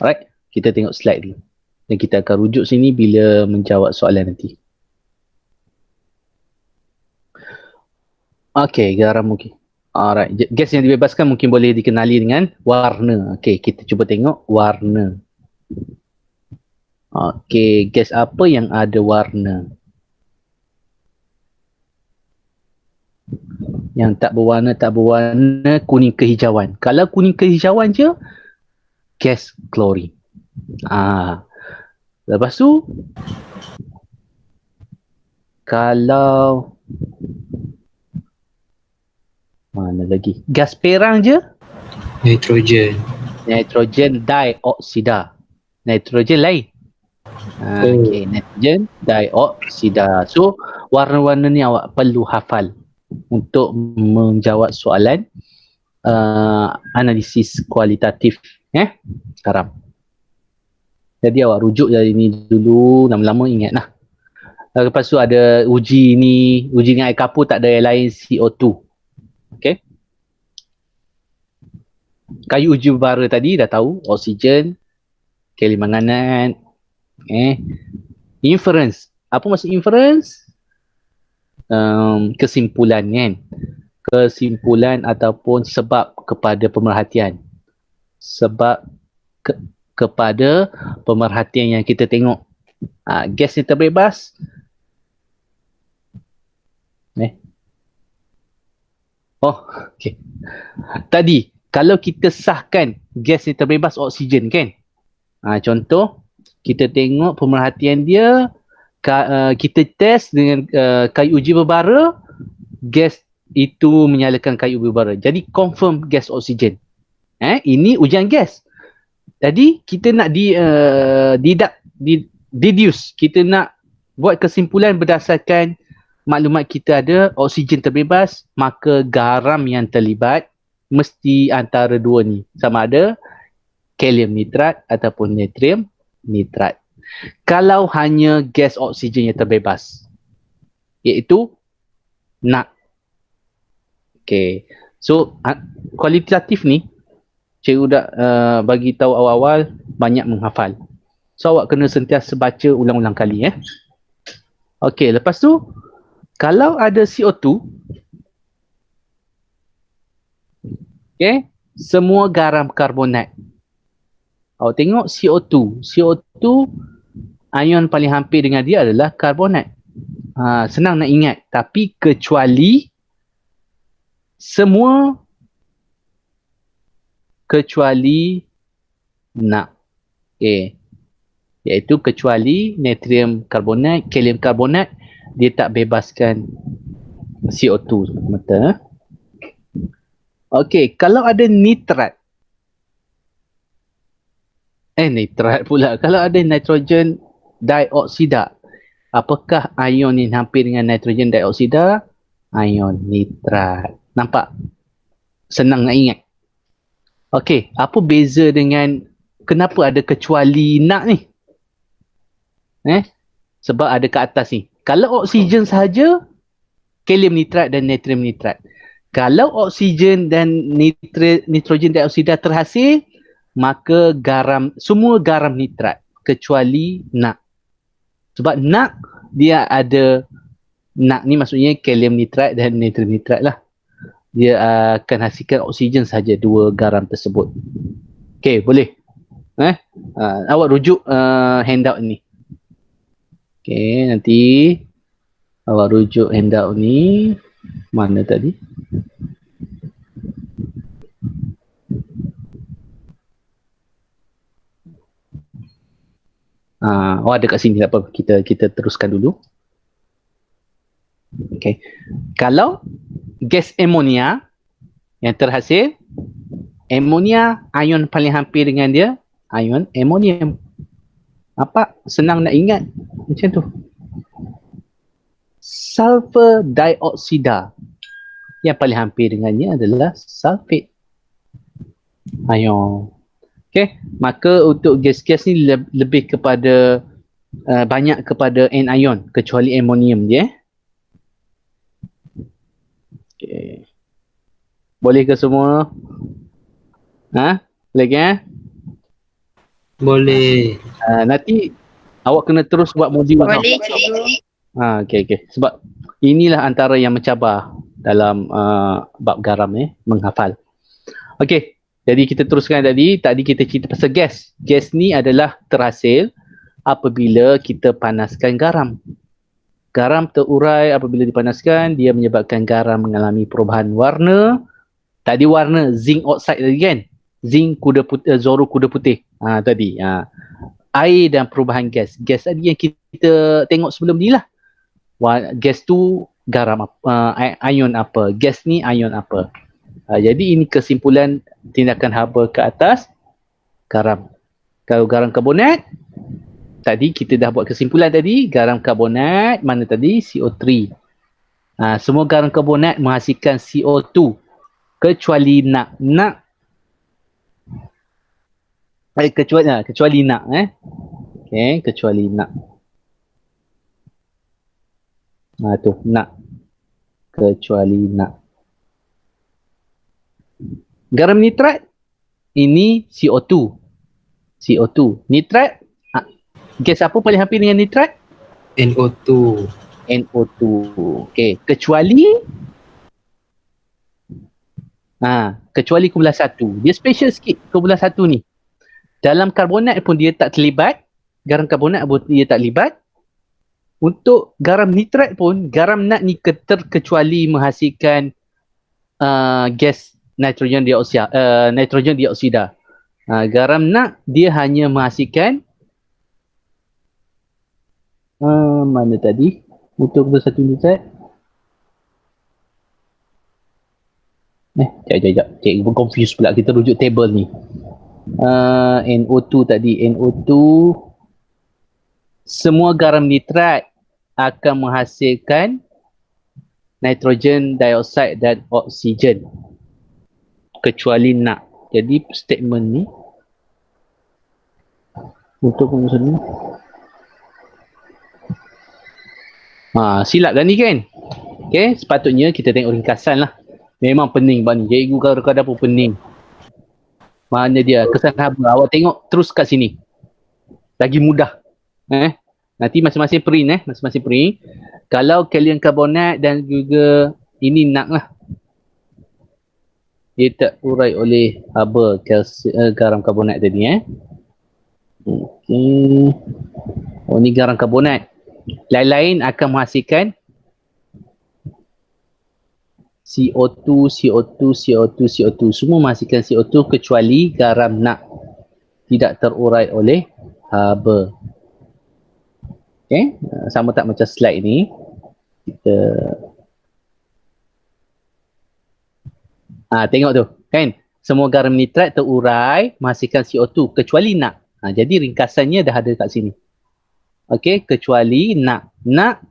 Alright. Kita tengok slide dulu. Dan kita akan rujuk sini bila menjawab soalan nanti. Okey, garam mungkin. Alright, gas yang dibebaskan mungkin boleh dikenali dengan warna. Okey, kita cuba tengok warna. Okey, gas apa yang ada warna? Yang tak berwarna, kuning kehijauan. Kalau kuning kehijauan je, gas klorin. Lepas tu, kalau mana lagi? Gas perang je, Nitrogen. nitrogen dioksida. Nitrogen lain. Okey, nitrogen dioksida. So, warna-warna ni awak perlu hafal untuk menjawab soalan analisis kualitatif garam. Jadi awak rujuk dari ni dulu, lama-lama ingat lah. Lepas tu ada uji dengan air kapur, tak ada air lain, CO2. Okey. Kayu uji berbara tadi dah tahu, oksigen, kalium manganat. Inference. Apa maksud inference? Kesimpulan kan. Kesimpulan ataupun sebab kepada pemerhatian. Sebab kepada pemerhatian yang kita tengok. Gas yang terbebas. Okay. Tadi, kalau kita sahkan gas yang terbebas oksigen kan. Contoh, kita tengok pemerhatian dia, kita test dengan kayu uji berbara, gas itu menyalakan kayu uji berbara. Jadi confirm gas oksigen. Ini ujian gas. Jadi kita nak deduce, kita nak buat kesimpulan berdasarkan maklumat kita ada oksigen terbebas, maka garam yang terlibat mesti antara dua ni. Sama ada kalium nitrat ataupun natrium nitrat. Kalau hanya gas oksigen yang terbebas, iaitu NAC. Okay. So, kualitatif ni, cikgu dah bagi tahu awal-awal, banyak menghafal. So, awak kena sentiasa baca ulang-ulang kali. Okay, lepas tu, kalau ada CO2, okay, semua garam karbonat. Awak tengok CO2. CO2, ion paling hampir dengan dia adalah karbonat. Senang nak ingat. Tapi kecuali semua kecuali NAC. Okay. Iaitu kecuali natrium karbonat, kalium karbonat, dia tak bebaskan CO2 semata. Okey, kalau ada nitrat. Nitrat pula. Kalau ada nitrogen dioksida, apakah ion yang hampir dengan nitrogen dioksida? Ion nitrat. Nampak? Senang nak ingat. Okey, apa beza dengan kenapa ada kecuali NAC ni? Sebab ada kat atas ni. Kalau oksigen sahaja, kalium nitrat dan natrium nitrat. Kalau oksigen dan nitrogen dioksida terhasil, maka semua garam nitrat kecuali NAC. Sebab NAC dia ada, NAC ni maksudnya kalium nitrat dan natrium nitrat lah. Dia akan hasilkan oksigen saja dua garam tersebut. Okey, boleh. Awak rujuk handout ni. Okey, nanti awak rujuk handout ni. Mana tadi? Ada kat sini, tak apa. Kita teruskan dulu. Okey. Kalau gas amonia yang terhasil, amonia, ion paling hampir dengan dia, ion amonium. Apa? Senang nak ingat. Macam tu. Sulfur dioksida. Yang paling hampir dengannya adalah sulfate. Ion. Okay. Maka untuk gas-gas ni lebih kepada banyak kepada anion kecuali amonium je. Okay. Boleh ke semua? Lagi Boleh. Nanti awak kena terus buat modul. Boleh cikgu. Okay. Sebab inilah antara yang mencabar. dalam bab garam menghafal. Okey, jadi kita teruskan tadi kita cerita pasal gas. Gas ni adalah terhasil apabila kita panaskan garam. Garam terurai apabila dipanaskan, dia menyebabkan garam mengalami perubahan warna. Tadi warna zinc oxide tadi kan? Zinc kuda putih, Zoro kuda putih. Tadi. Air dan perubahan gas. Gas tadi yang kita tengok sebelum ni lah. Gas tu garam ion apa? Gas ni ion apa? Jadi ini kesimpulan tindakan haba ke atas garam. Kalau garam karbonat, tadi kita dah buat kesimpulan tadi, garam karbonat mana tadi? CO3. Semua garam karbonat menghasilkan CO2 kecuali NAC. Kecuali NAC okey, kecuali NAC. Tu NAC. Kecuali NAC. Garam nitrat ini CO2. Nitrat gas apa paling hampir dengan nitrat? NO2. Okey, kecuali kumula 1. Dia special sikit kumula 1 ni. Dalam karbonat pun dia tak terlibat. Garam karbonat pun dia tak terlibat. Untuk garam nitrat pun, garam NAC ni terkecuali menghasilkan gas nitrogen dioksida. Garam NAC dia hanya menghasilkan mana tadi? Untuk bersatu nitrat. Sekejap. Cikgu confuse pula. Kita rujuk table ni. NO2 tadi. NO2. Semua garam nitrat akan menghasilkan nitrogen dioksida dan oksigen. Kecuali NAC. Jadi statement ni. Untuk pengurusan ni. Silap dah ni kan? Okay, sepatutnya kita tengok ringkasan lah. Memang pening bab ni. Cikgu kadang-kadang pun pening. Mana dia? Kesan haba. Awak tengok terus kat sini. Lagi mudah. Nanti masing-masing print masing-masing print. Kalau kalium karbonat dan juga ini NAC lah. Dia tak urai oleh haba garam karbonat tadi Okey. Ni garam karbonat. Lain-lain akan menghasilkan CO2. Semua menghasilkan CO2 kecuali garam NAC. Tidak terurai oleh haba. Okay. Sama tak macam slide ni. Kita tengok tu. Kan? Semua garam nitrat terurai menghasilkan CO2 kecuali NAC. Jadi ringkasannya dah ada kat sini. Okey, kecuali NAC. NAC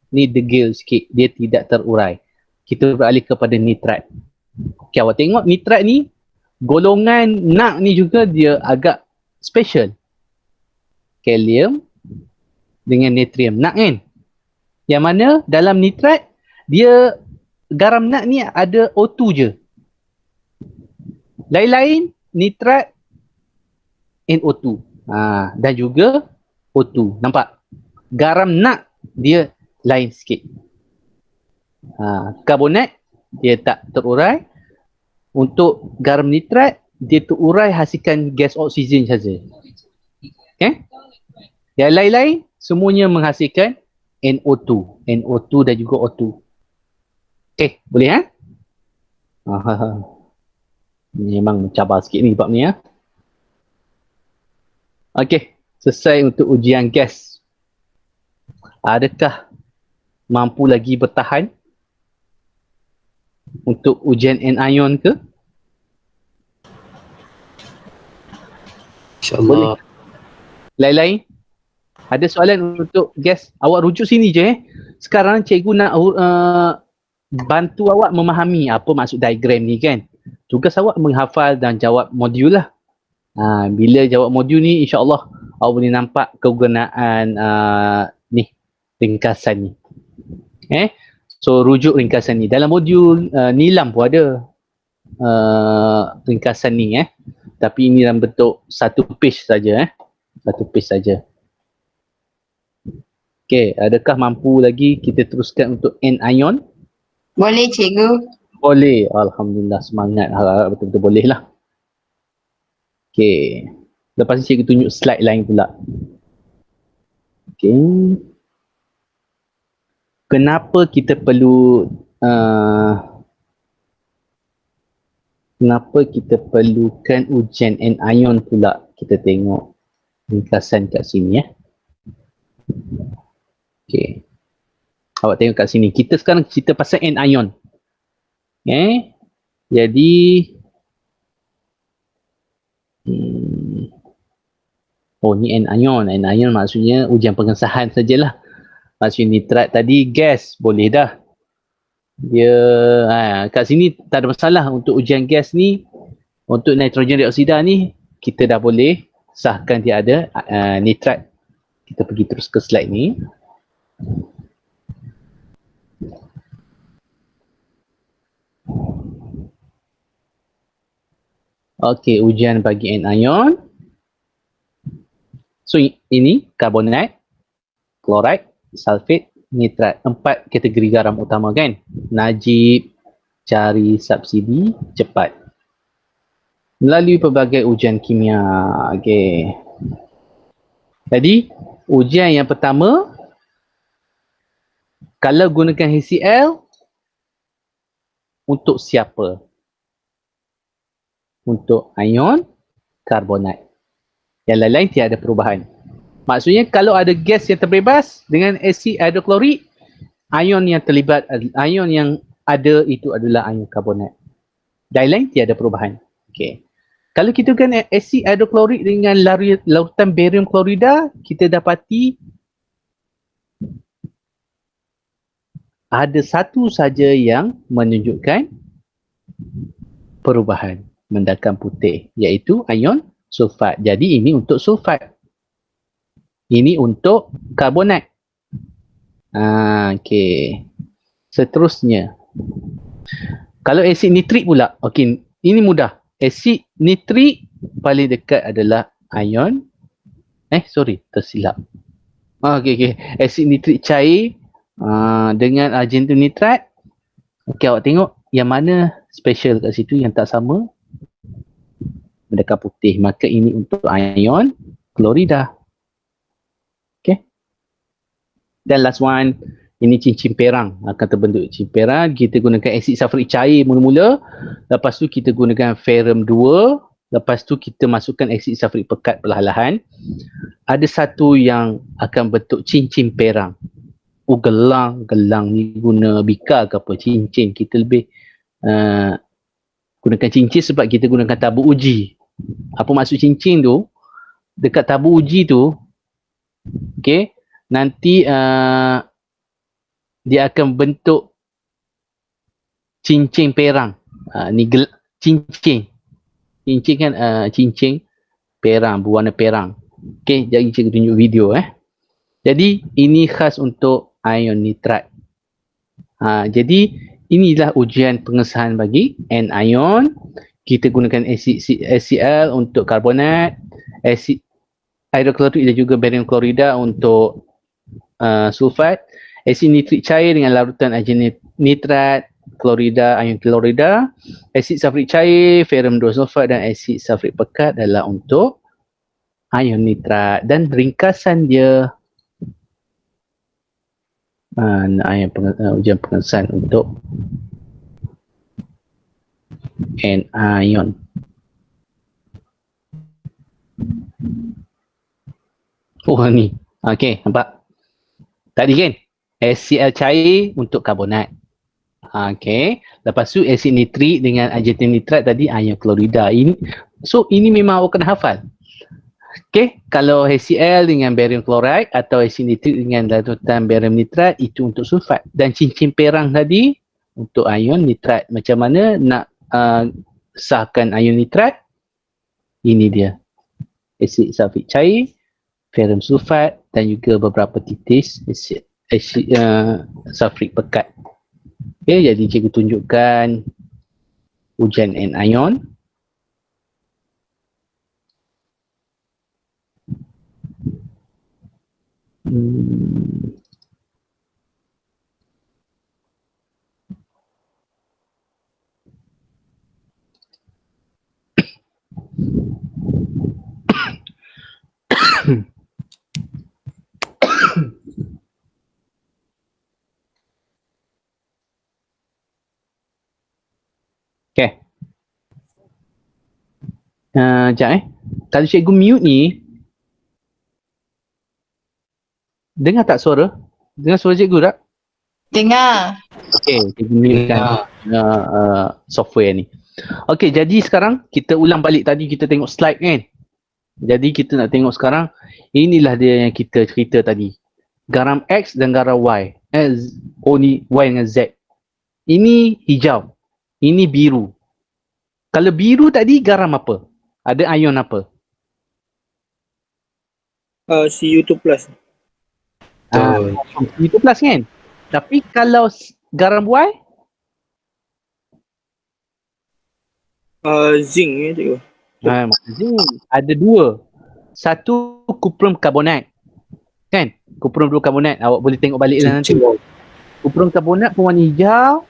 ni degil sikit, dia tidak terurai. Kita beralih kepada nitrat. Okey, awak tengok nitrat ni, golongan NAC ni juga dia agak special. Kalium dengan natrium. NAC kan? Yang mana dalam nitrat, dia garam NAC ni ada O2 je. Lain-lain, nitrat NO2. Dan juga O2. Nampak? Garam NAC dia lain sikit. Karbonat dia tak terurai. Untuk garam nitrat dia terurai hasilkan gas oksigen saja. Okay? Yang lain-lain semuanya menghasilkan NO2. NO2 dan juga O2. Okay, boleh memang mencabar sikit ni bab ni Okay, selesai untuk ujian gas. Adakah mampu lagi bertahan untuk ujian anion ke? InsyaAllah. Lain-lain? Ada soalan untuk gas? Awak rujuk sini je Sekarang cikgu nak bantu awak memahami apa maksud diagram ni kan. Tugas awak menghafal dan jawab modul lah. Bila jawab modul ni insya-Allah awak boleh nampak kegunaan ni ringkasan ni. So rujuk ringkasan ni. Dalam modul Nilam pun ada ringkasan ni Tapi ini dalam bentuk satu page saja Satu page saja. Okey, adakah mampu lagi kita teruskan untuk anion? Boleh cikgu. Boleh. Alhamdulillah, semangat. Betul-betul boleh lah. Okey. Lepas ni cikgu tunjuk slide lain pula. Okey. Kenapa kita perlu kenapa kita perlukan ujian anion pula? Kita tengok ringkasan kat sini ya. Okey. Awak tengok kat sini. Kita sekarang cerita pasal anion. Jadi ni anion. Anion maksudnya ujian pengesahan sajalah. Maksudnya nitrat tadi gas boleh dah. Dia kat sini tak ada masalah untuk ujian gas ni. Untuk nitrogen dioksida ni kita dah boleh sahkan dia ada nitrat. Kita pergi terus ke slide ni. Okey, ujian bagi anion. So ini karbonat, klorid, sulfat, nitrat. 4 kategori garam utama kan. Najib cari subsidi cepat melalui pelbagai ujian kimia. Okey. Jadi ujian yang pertama, kalau gunakan HCl untuk siapa? Untuk ion karbonat. Yang lain-lain tiada perubahan. Maksudnya kalau ada gas yang terbebas dengan asid hidroklorik, ion yang terlibat, ion yang ada itu adalah ion karbonat. Dan lain tiada perubahan. Okey. Kalau kita gunakan asid hidroklorik dengan larutan barium klorida, kita dapati ada satu saja yang menunjukkan perubahan mendakan putih, iaitu ion sulfat. Jadi ini untuk sulfat. Ini untuk karbonat. Okey. Seterusnya. Kalau asid nitrik pula, okey, ini mudah. Asid nitrik paling dekat adalah ion. Tersilap. Okey. Asid nitrik cair dengan argentum nitrat. Okey, awak tengok yang mana special kat situ yang tak sama. Mendakan putih. Maka ini untuk ion klorida. Okay. Dan last one, ini cincin perang akan terbentuk cincin perang. Kita gunakan asid sulfurik cair mula-mula. Lepas tu kita gunakan ferrum 2. Lepas tu kita masukkan asid sulfurik pekat perlahan-lahan. Ada satu yang akan bentuk cincin perang. Gelang ni guna bika ke apa, cincin. Kita lebih gunakan cincin sebab kita gunakan tabuk uji. Apa maksud cincin tu? Dekat tabuk uji tu, okey, nanti dia akan bentuk cincin perang. Ni cincin. Cincin kan cincin perang, berwarna perang. Okey, jadi cikgu tunjuk video Jadi ini khas untuk ion nitrat. Jadi inilah ujian pengesahan bagi anion. Kita gunakan asid HCl untuk karbonat, asid hidroklorik dan juga barium klorida untuk sulfat, asid nitrik cair dengan larutan argen nitrat, klorida, ion klorida, asid sulfurik cair, ferrum 2 sulfat dan asid sulfurik pekat adalah untuk ion nitrat. Dan ringkasan dia ujian pengesahan untuk anion. Ni. Okey, nampak? Tadi kan? HCl cair untuk karbonat. Okey. Lepas tu asid nitrik dengan argentum nitrat tadi ion klorida. Ini memang awak kena hafal. Okey, kalau HCl dengan barium klorid atau asid nitrik dengan larutan barium nitrat itu untuk sulfat. Dan cincin perang tadi untuk ion nitrat. Macam mana nak sahkan ion nitrat? Ini dia. Asid sulfik cair, ferrum sulfat dan juga beberapa titis asid sulfurik pekat. Okey, jadi cikgu tunjukkan ujian anion. Okay. Sekejap Kalau cikgu mute ni, dengar tak suara? Dengar suara cikgu tak? Dengar. Okay, cikgu mute kan software ni. Okay, jadi sekarang kita ulang balik tadi kita tengok slide kan. Jadi kita nak tengok sekarang, inilah dia yang kita cerita tadi. Garam X dan garam Y. Ni Y dengan Z. Ini hijau. Ini biru. Kalau biru tadi garam apa? Ada ion apa? Cu2 plus. Itu plus kan? Tapi kalau garam Y, Zinc cikgu. zinc. Ada dua. Satu kuprum karbonat. Kan? Kuprum karbonat. Awak boleh tengok balik lah nanti. Kuprum karbonat pun warna hijau.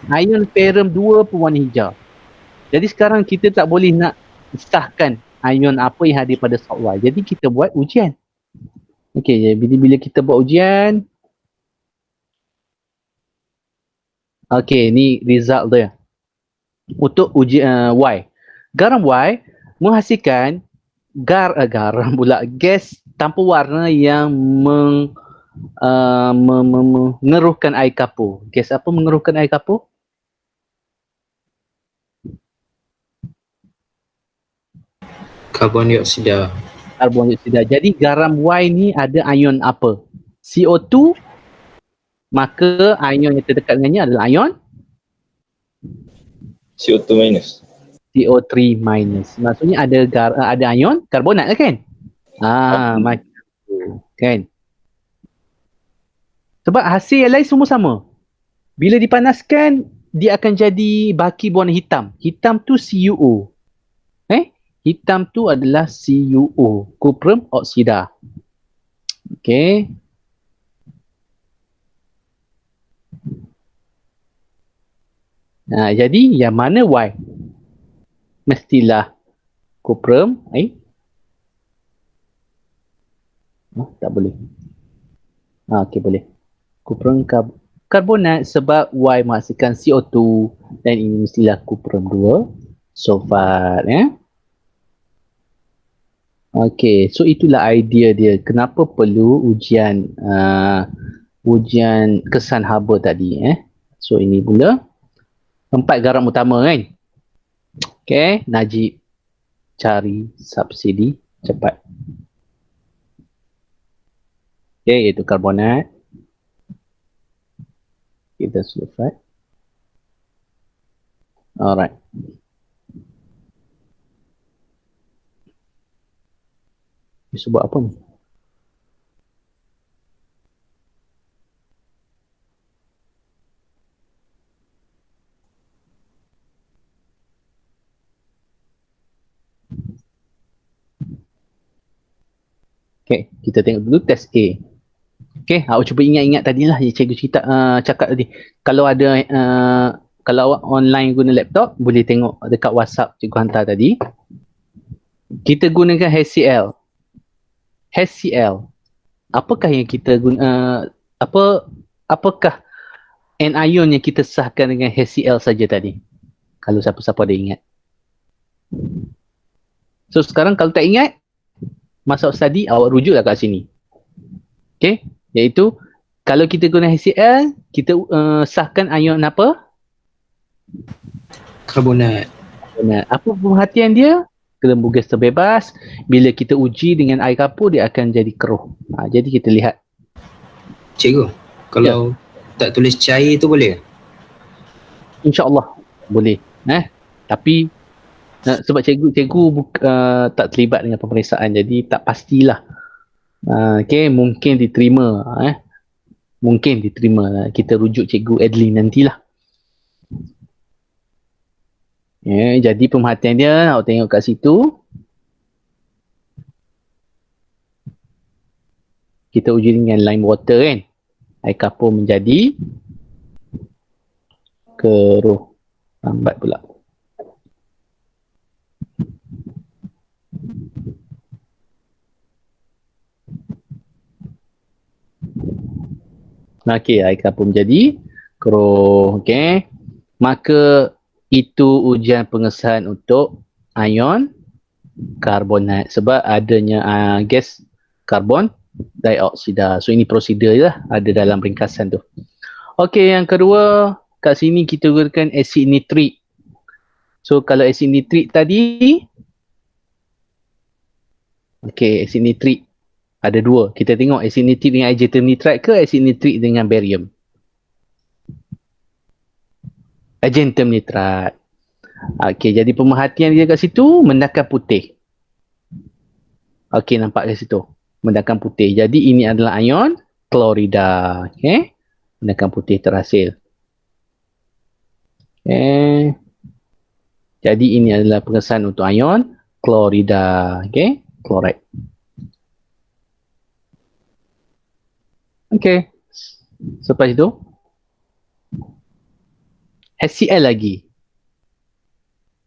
Ion ferrum 2 pun warna hijau. Jadi sekarang kita tak boleh nak sahkan ion apa yang ada pada salt Y. Jadi kita buat ujian. Okey, bila kita buat ujian. Okey, ni result dia. Untuk ujian Y. Garam Y menghasilkan garam pula, gas tanpa warna yang mengeruhkan air kapur. Gas apa mengeruhkan air kapur? Karbon dioksida. Karbon dioksida. Jadi garam Y ni ada ion apa? CO2, maka ion yang terdekat dengannya adalah ion CO2 minus. CO3 minus. Maksudnya ada ion karbonat lah kan? Macam tu kan? Sebab hasil yang lain semua sama. Bila dipanaskan, dia akan jadi baki berwarna hitam. Hitam tu CuO. Hitam tu adalah CuO, kuprum oksida. Okey. Jadi yang mana Y? Mestilah kuprum. Tak boleh. Okey, boleh. Kuprum karbonat sebab Y menghasilkan CO2 dan ini mestilah kuprum 2 sulfat Okey, so itulah idea dia. Kenapa perlu ujian kesan haba tadi So ini pula 4 garam utama kan. Okey, Najib cari subsidi cepat. Okey, iaitu karbonat. Kita sulfat. Alright. Dia sebut apa ni? Okay, kita tengok dulu test A. Okay, awak cuba ingat-ingat tadilah yang cikgu cakap tadi. Kalau ada, kalau awak online guna laptop, boleh tengok dekat WhatsApp cikgu hantar tadi. Kita gunakan HCl. HCl. Apakah yang kita guna, apakah anion yang kita sahkan dengan HCl saja tadi? Kalau siapa-siapa ada ingat. So sekarang kalau tak ingat, masa study awak rujuklah kat sini. Okay, iaitu kalau kita guna HCl, kita sahkan ion apa? Karbonat. Apa pemerhatian dia? Gelembung gas terbebas. Bila kita uji dengan air kapur, dia akan jadi keruh. Jadi kita lihat. Cikgu, kalau tak tulis cair tu boleh? InsyaAllah boleh. Tapi sebab cikgu tak terlibat dengan pemeriksaan, jadi tak pastilah. Okay, mungkin diterima. Mungkin diterima. Kita rujuk cikgu Adlin nantilah. Jadi pemerhatian dia, awak tengok kat situ. Kita uji dengan lime water kan. Air kapur menjadi keruh. Lambat pula. Okey, air kapur menjadi keruh. Okey. Maka itu ujian pengesahan untuk ion karbonat sebab adanya gas karbon dioksida. So ini prosedur je lah ada dalam ringkasan tu. Okey, yang kedua kat sini kita gunakan asid nitrik. So kalau asid nitrik tadi okey, asid nitrik ada dua. Kita tengok asid nitrik dengan agentum nitrite ke asid nitrik dengan barium. Agentum nitrite. Okey, jadi pemerhatian dia kat situ mendakan putih. Okey, nampak kat situ. Mendakan putih. Jadi ini adalah ion klorida. Okey. Mendakan putih terhasil. Okey. Jadi ini adalah pengesahan untuk ion klorida. Okey, chloride. Okey. Selepas itu HCl lagi.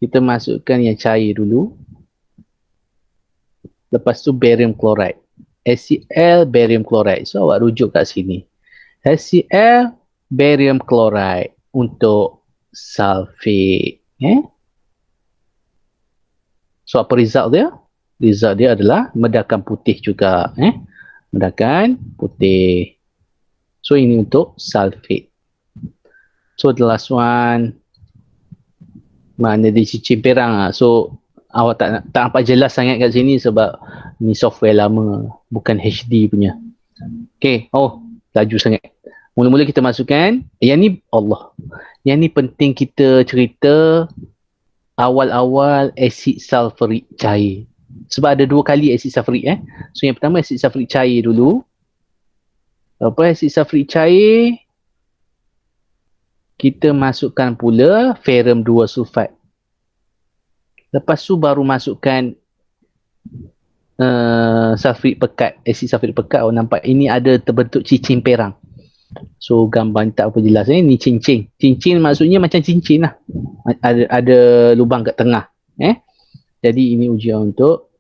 Kita masukkan yang cair dulu. Lepas tu barium chloride. HCl barium chloride. So awak rujuk kat sini. HCl barium chloride untuk sulfate. So apa result dia? Result dia adalah medakan putih juga. Medakan putih. So ini untuk sulfate. So the last one. Mana dia cicing perang. So awak tak nampak jelas sangat kat sini sebab ni software lama. Bukan HD punya. Okay. Oh, laju sangat. Mula-mula kita masukkan. Yang ni Allah. Yang ni penting kita cerita awal-awal asid sulfurik cair. Sebab ada dua kali asid sulfurik. So yang pertama asid sulfurik cair dulu. Lepas asid sulfurik cair, kita masukkan pula ferrum 2 sulfat. Lepas tu baru masukkan sulfurik pekat. Asid sulfurik pekat. Awak nampak ini ada terbentuk cincin perang. So gambar ni tak apa jelas. Ni cincin. Cincin maksudnya macam cincin lah. Ada lubang kat tengah. Jadi ini ujian untuk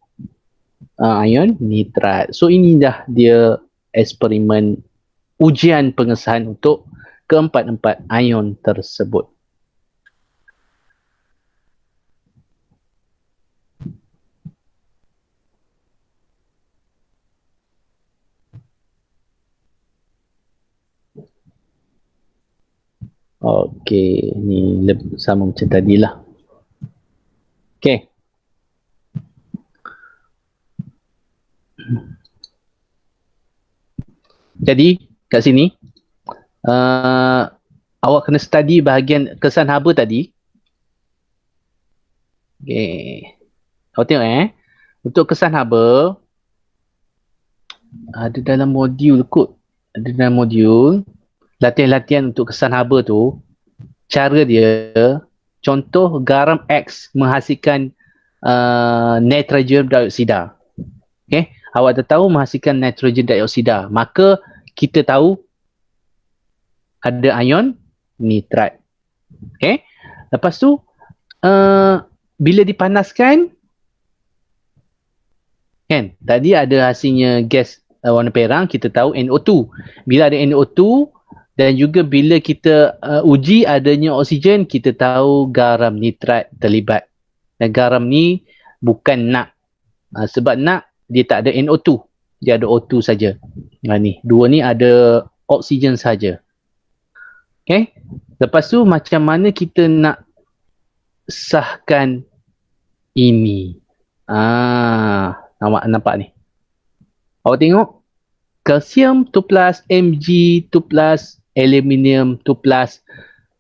ion nitrat. So ini dah dia eksperimen ujian pengesahan untuk keempat-empat ion tersebut. Okey, ni sama macam tadilah. Okey. Jadi kat sini awak kena study bahagian kesan haba tadi. Okey. Awak tengok untuk kesan haba ada dalam modul kot. Ada dalam modul latihan-latihan untuk kesan haba tu. Cara dia, contoh garam X menghasilkan nitrogen dioksida. Okay. Awak dah tahu menghasilkan nitrogen dioksida. Maka kita tahu ada ion nitrat. Okay. Lepas tu bila dipanaskan kan, tadi ada hasilnya gas warna perang, kita tahu NO2. Bila ada NO2 dan juga bila kita uji adanya oksigen, kita tahu garam nitrat terlibat. Dan garam ni bukan NaC. Sebab NaC dia tak ada NO2. Dia ada O2 saja. Ni, dua ni ada oksigen saja. Okay. Lepas tu macam mana kita nak sahkan ini? Awak nampak ni. Awak tengok. Kalsium 2+, Mg 2+, aluminium 2+,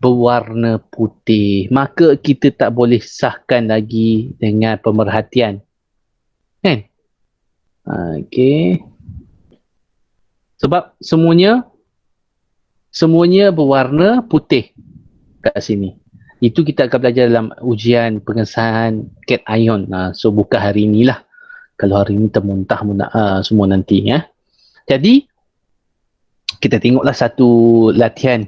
berwarna putih. Maka kita tak boleh sahkan lagi dengan pemerhatian. Kan? Okey. Sebab semuanya berwarna putih kat sini. Itu kita akan belajar dalam ujian pengesahan cation. So bukan hari inilah. Kalau hari ini termuntah semua nanti ya. Jadi kita tengoklah satu latihan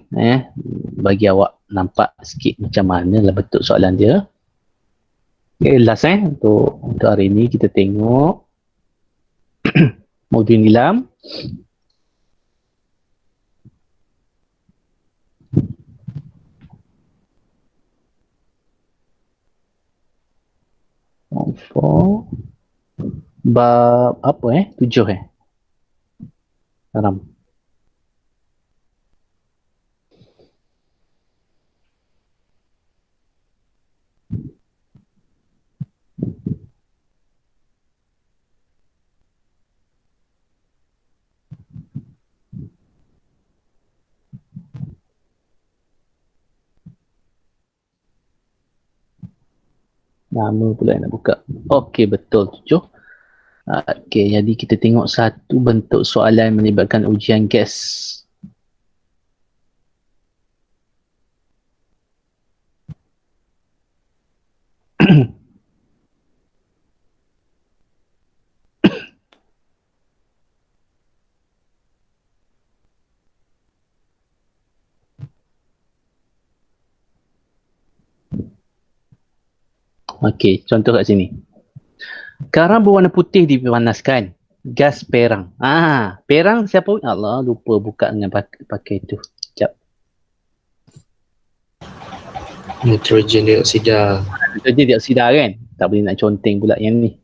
bagi awak nampak sikit macam mana lah bentuk soalan dia. Okay, last untuk hari ini kita tengok modul nilam. 4 bab apa 7 garam. Nama pula yang nak buka. Okey, betul 7. Okey, jadi kita tengok satu bentuk soalan melibatkan ujian gas. Okey, contoh kat sini. Garam berwarna putih dipanaskan. Gas perang. Perang siapa? Allah, lupa buka dengan pakai tu. Sekejap. Nitrogen dioksida. Nitrogen dioksida kan? Tak boleh nak conteng pula yang ni.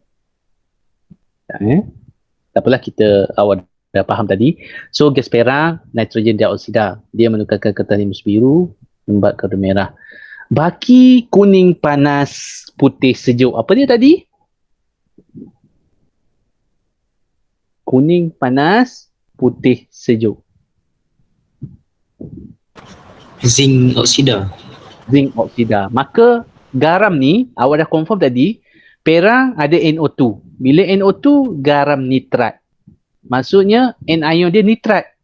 Tak apalah, kita awal dah faham tadi. So, gas perang, nitrogen dioksida. Dia menukarkan kertas limus biru, membuat karbon merah. Baki kuning panas putih sejuk. Apa dia tadi? Kuning panas putih sejuk. Zinc oksida. Zinc oksida. Maka garam ni awak dah confirm tadi, perang ada NO2. Bila NO2 garam nitrat. Maksudnya anion dia nitrat.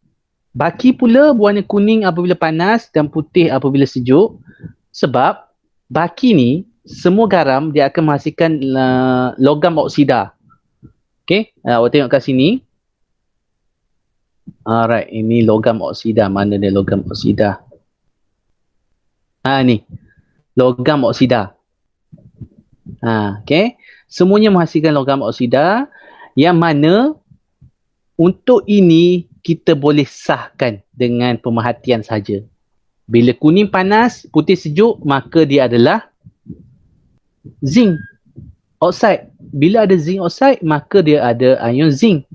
Baki pula berwarna kuning apabila panas dan putih apabila sejuk. Sebab baki ni semua garam dia akan menghasilkan logam oksida. Okey, awak tengok kat sini. Alright, ini logam oksida. Mana dia logam oksida? Ni. Logam oksida. Okey. Semuanya menghasilkan logam oksida yang mana untuk ini kita boleh sahkan dengan pemerhatian saja. Bila kuning panas, putih sejuk, maka dia adalah zinc oxide. Bila ada zinc oxide, maka dia ada ion zinc.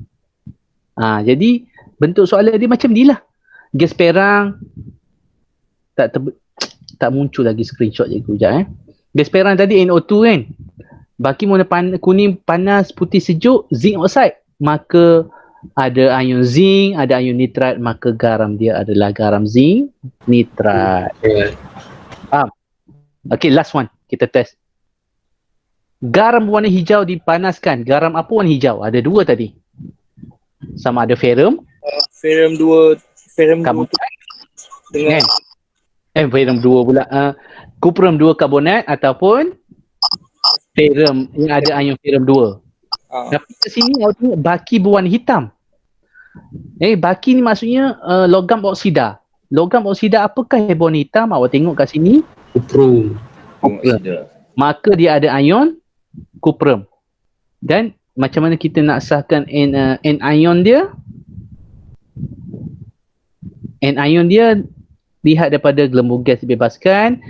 Jadi bentuk soalan dia macam ni lah. Gas perang tak muncul lagi screenshot je kejap Gas perang tadi NO2 kan. Baki warna kuning panas putih sejuk, zinc oxide. Maka ada ion zinc, ada ion nitrat, maka garam dia adalah garam zinc nitrat. Okay, last one. Kita test. Garam berwarna hijau dipanaskan. Garam apa warna hijau? Ada dua tadi. Sama ada ferrum. Ferrum 2 Karbonat. dengan Ferrum 2 pula. Cuprum 2 karbonat ataupun ferrum yang ada ion ferrum 2. Tapi kat sini awak tengok baki berwarna hitam. Baki ni maksudnya logam oksida. Logam oksida apakah yang berwarna hitam? Awak tengok kat sini. Cuprum. Oksida. Maka dia ada ion cuprum. Dan macam mana kita nak sahkan anion dia? Anion dia lihat daripada gelembung gas dibebaskan,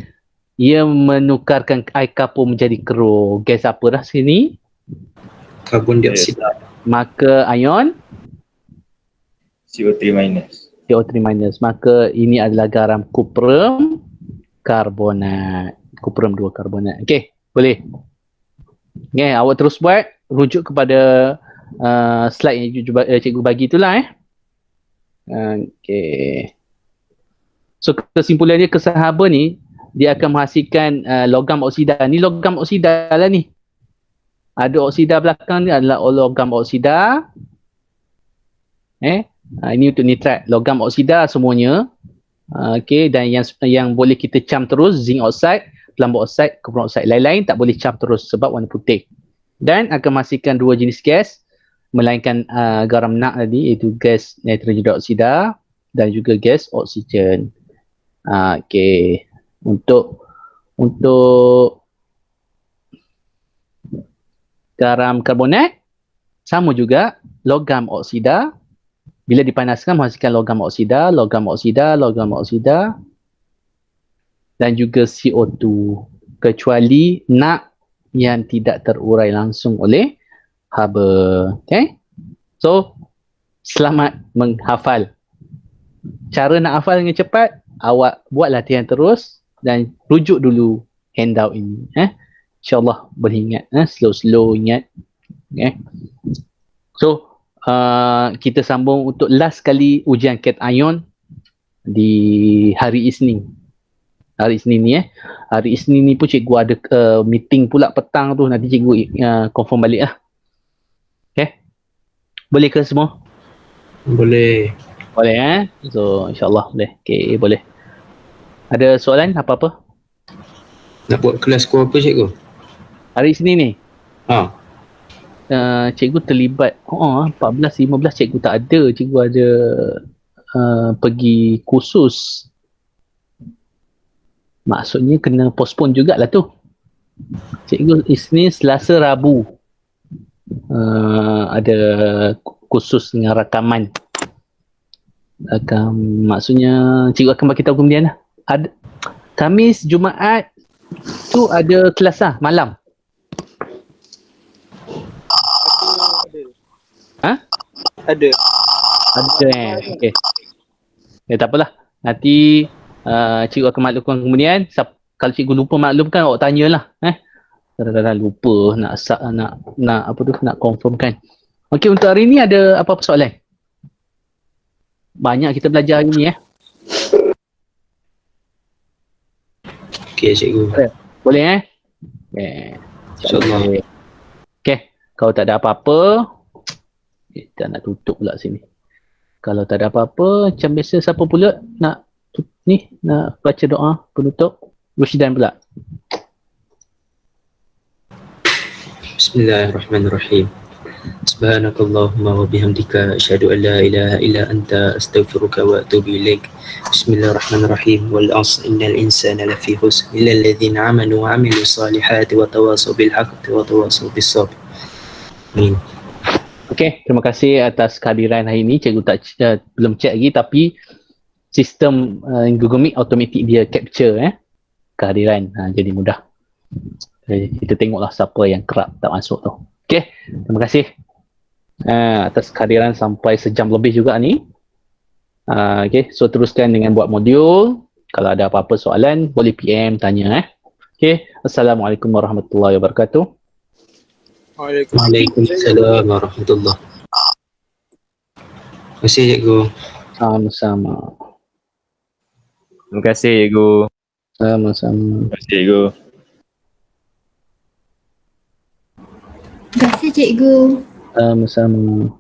ia menukarkan air kapur menjadi keruh. Gas apa dah sini? Karbon dioksida. Maka ion CO3 minus. CO3 minus. Maka ini adalah garam cuprum karbonat. Cuprum 2 karbonat. Okey, boleh. Okay, awak terus buat. Rujuk kepada slide yang cikgu bagi itulah Okey. So kesimpulan dia, kesahaba ni dia akan menghasilkan logam oksida. Ni logam oksida lah ni. Ada oksida belakang ni adalah logam oksida. Ini untuk nitrat. Logam oksida semuanya. Okey, dan yang boleh kita cam terus zinc oxide, pelambut oksida, carbon oksida. Lain-lain tak boleh cam terus sebab warna putih. Dan akan menghasilkan dua jenis gas melainkan garam nak tadi, iaitu gas nitrogen dioksida dan juga gas oksigen. Okey. Untuk garam karbonat sama juga, logam oksida bila dipanaskan menghasilkan logam oksida, logam oksida, logam oksida dan juga CO2, kecuali nak yang tidak terurai langsung oleh haba. Okay? So, selamat menghafal. Cara nak hafal dengan cepat, awak buat latihan terus dan rujuk dulu handout ini. InsyaAllah boleh ingat. Slow-slow ingat. Okay? So, kita sambung untuk last kali ujian cation di hari Isnin. Hari Isnin ni Hari Isnin ni pun cikgu ada meeting pula petang tu. Nanti cikgu confirm balik lah. Okay? Boleh ke semua? Boleh. Boleh So insyaAllah boleh. Okay, boleh. Ada soalan apa-apa? Nak buat kelas kau apa cikgu? Hari Isnin ni Ha. cikgu terlibat 14-15 cikgu tak ada. Cikgu ada pergi kursus. Maksudnya kena postpone jugalah tu. Cikgu Isnin, Selasa, Rabu ada kursus dengan rakaman. Maksudnya cikgu akan bagi tahu kemudian lah. Ada Khamis, Jumaat tu ada kelas lah malam. Ada. Ada okey. Tak apalah. Nanti cikgu akan maklumkan kemudian. Kalau cikgu lupa maklumkan, awak tanyalah. Kadang-kadang lupa nak apa tu, nak confirmkan. Okey, untuk hari ni ada apa-apa soalan? Banyak kita belajar hari ni Okey cikgu. Boleh InsyaAllah. Okey, kalau tak ada apa-apa, kita nak tutup pula sini. Kalau tak ada apa-apa, macam biasa siapa pula nak nak baca doa penutup? Rushidan pula. Bismillahirrahmanirrahim. Subhanakallahumma wa bihamdika asyhadu an la ilaha illa anta astaghfiruka wa atubu ilaik. Bismillahirrahmanirrahim. Wal 'asr innal insana lafi khusr illa alladhina amanu wa 'amilus salihati wa tawassaw bil haqqi wa tawassaw bis sabr. Amin. Okey, terima kasih atas kehadiran hari ini. Cikgu tak belum check lagi, tapi sistem Google Meet automatic dia capture kehadiran. Jadi mudah. Kita tengoklah siapa yang kerap tak masuk tu. Okey, terima kasih atas kehadiran sampai sejam lebih juga ni. Okey, so teruskan dengan buat modul. Kalau ada apa-apa soalan, boleh PM tanya Okey, Assalamualaikum warahmatullahi wabarakatuh. Waalaikumsalam warahmatullahi. Terima kasih cikgu. Sama-sama. Terima kasih cikgu. Sama-sama. Terima kasih cikgu. Terima kasih cikgu. Sama-sama.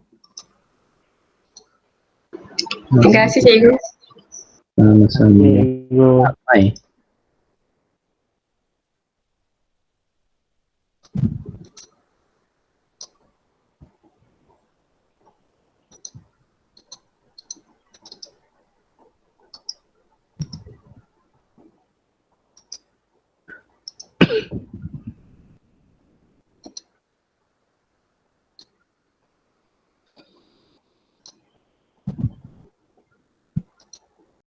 Terima kasih cikgu. Sama-sama. Sampai.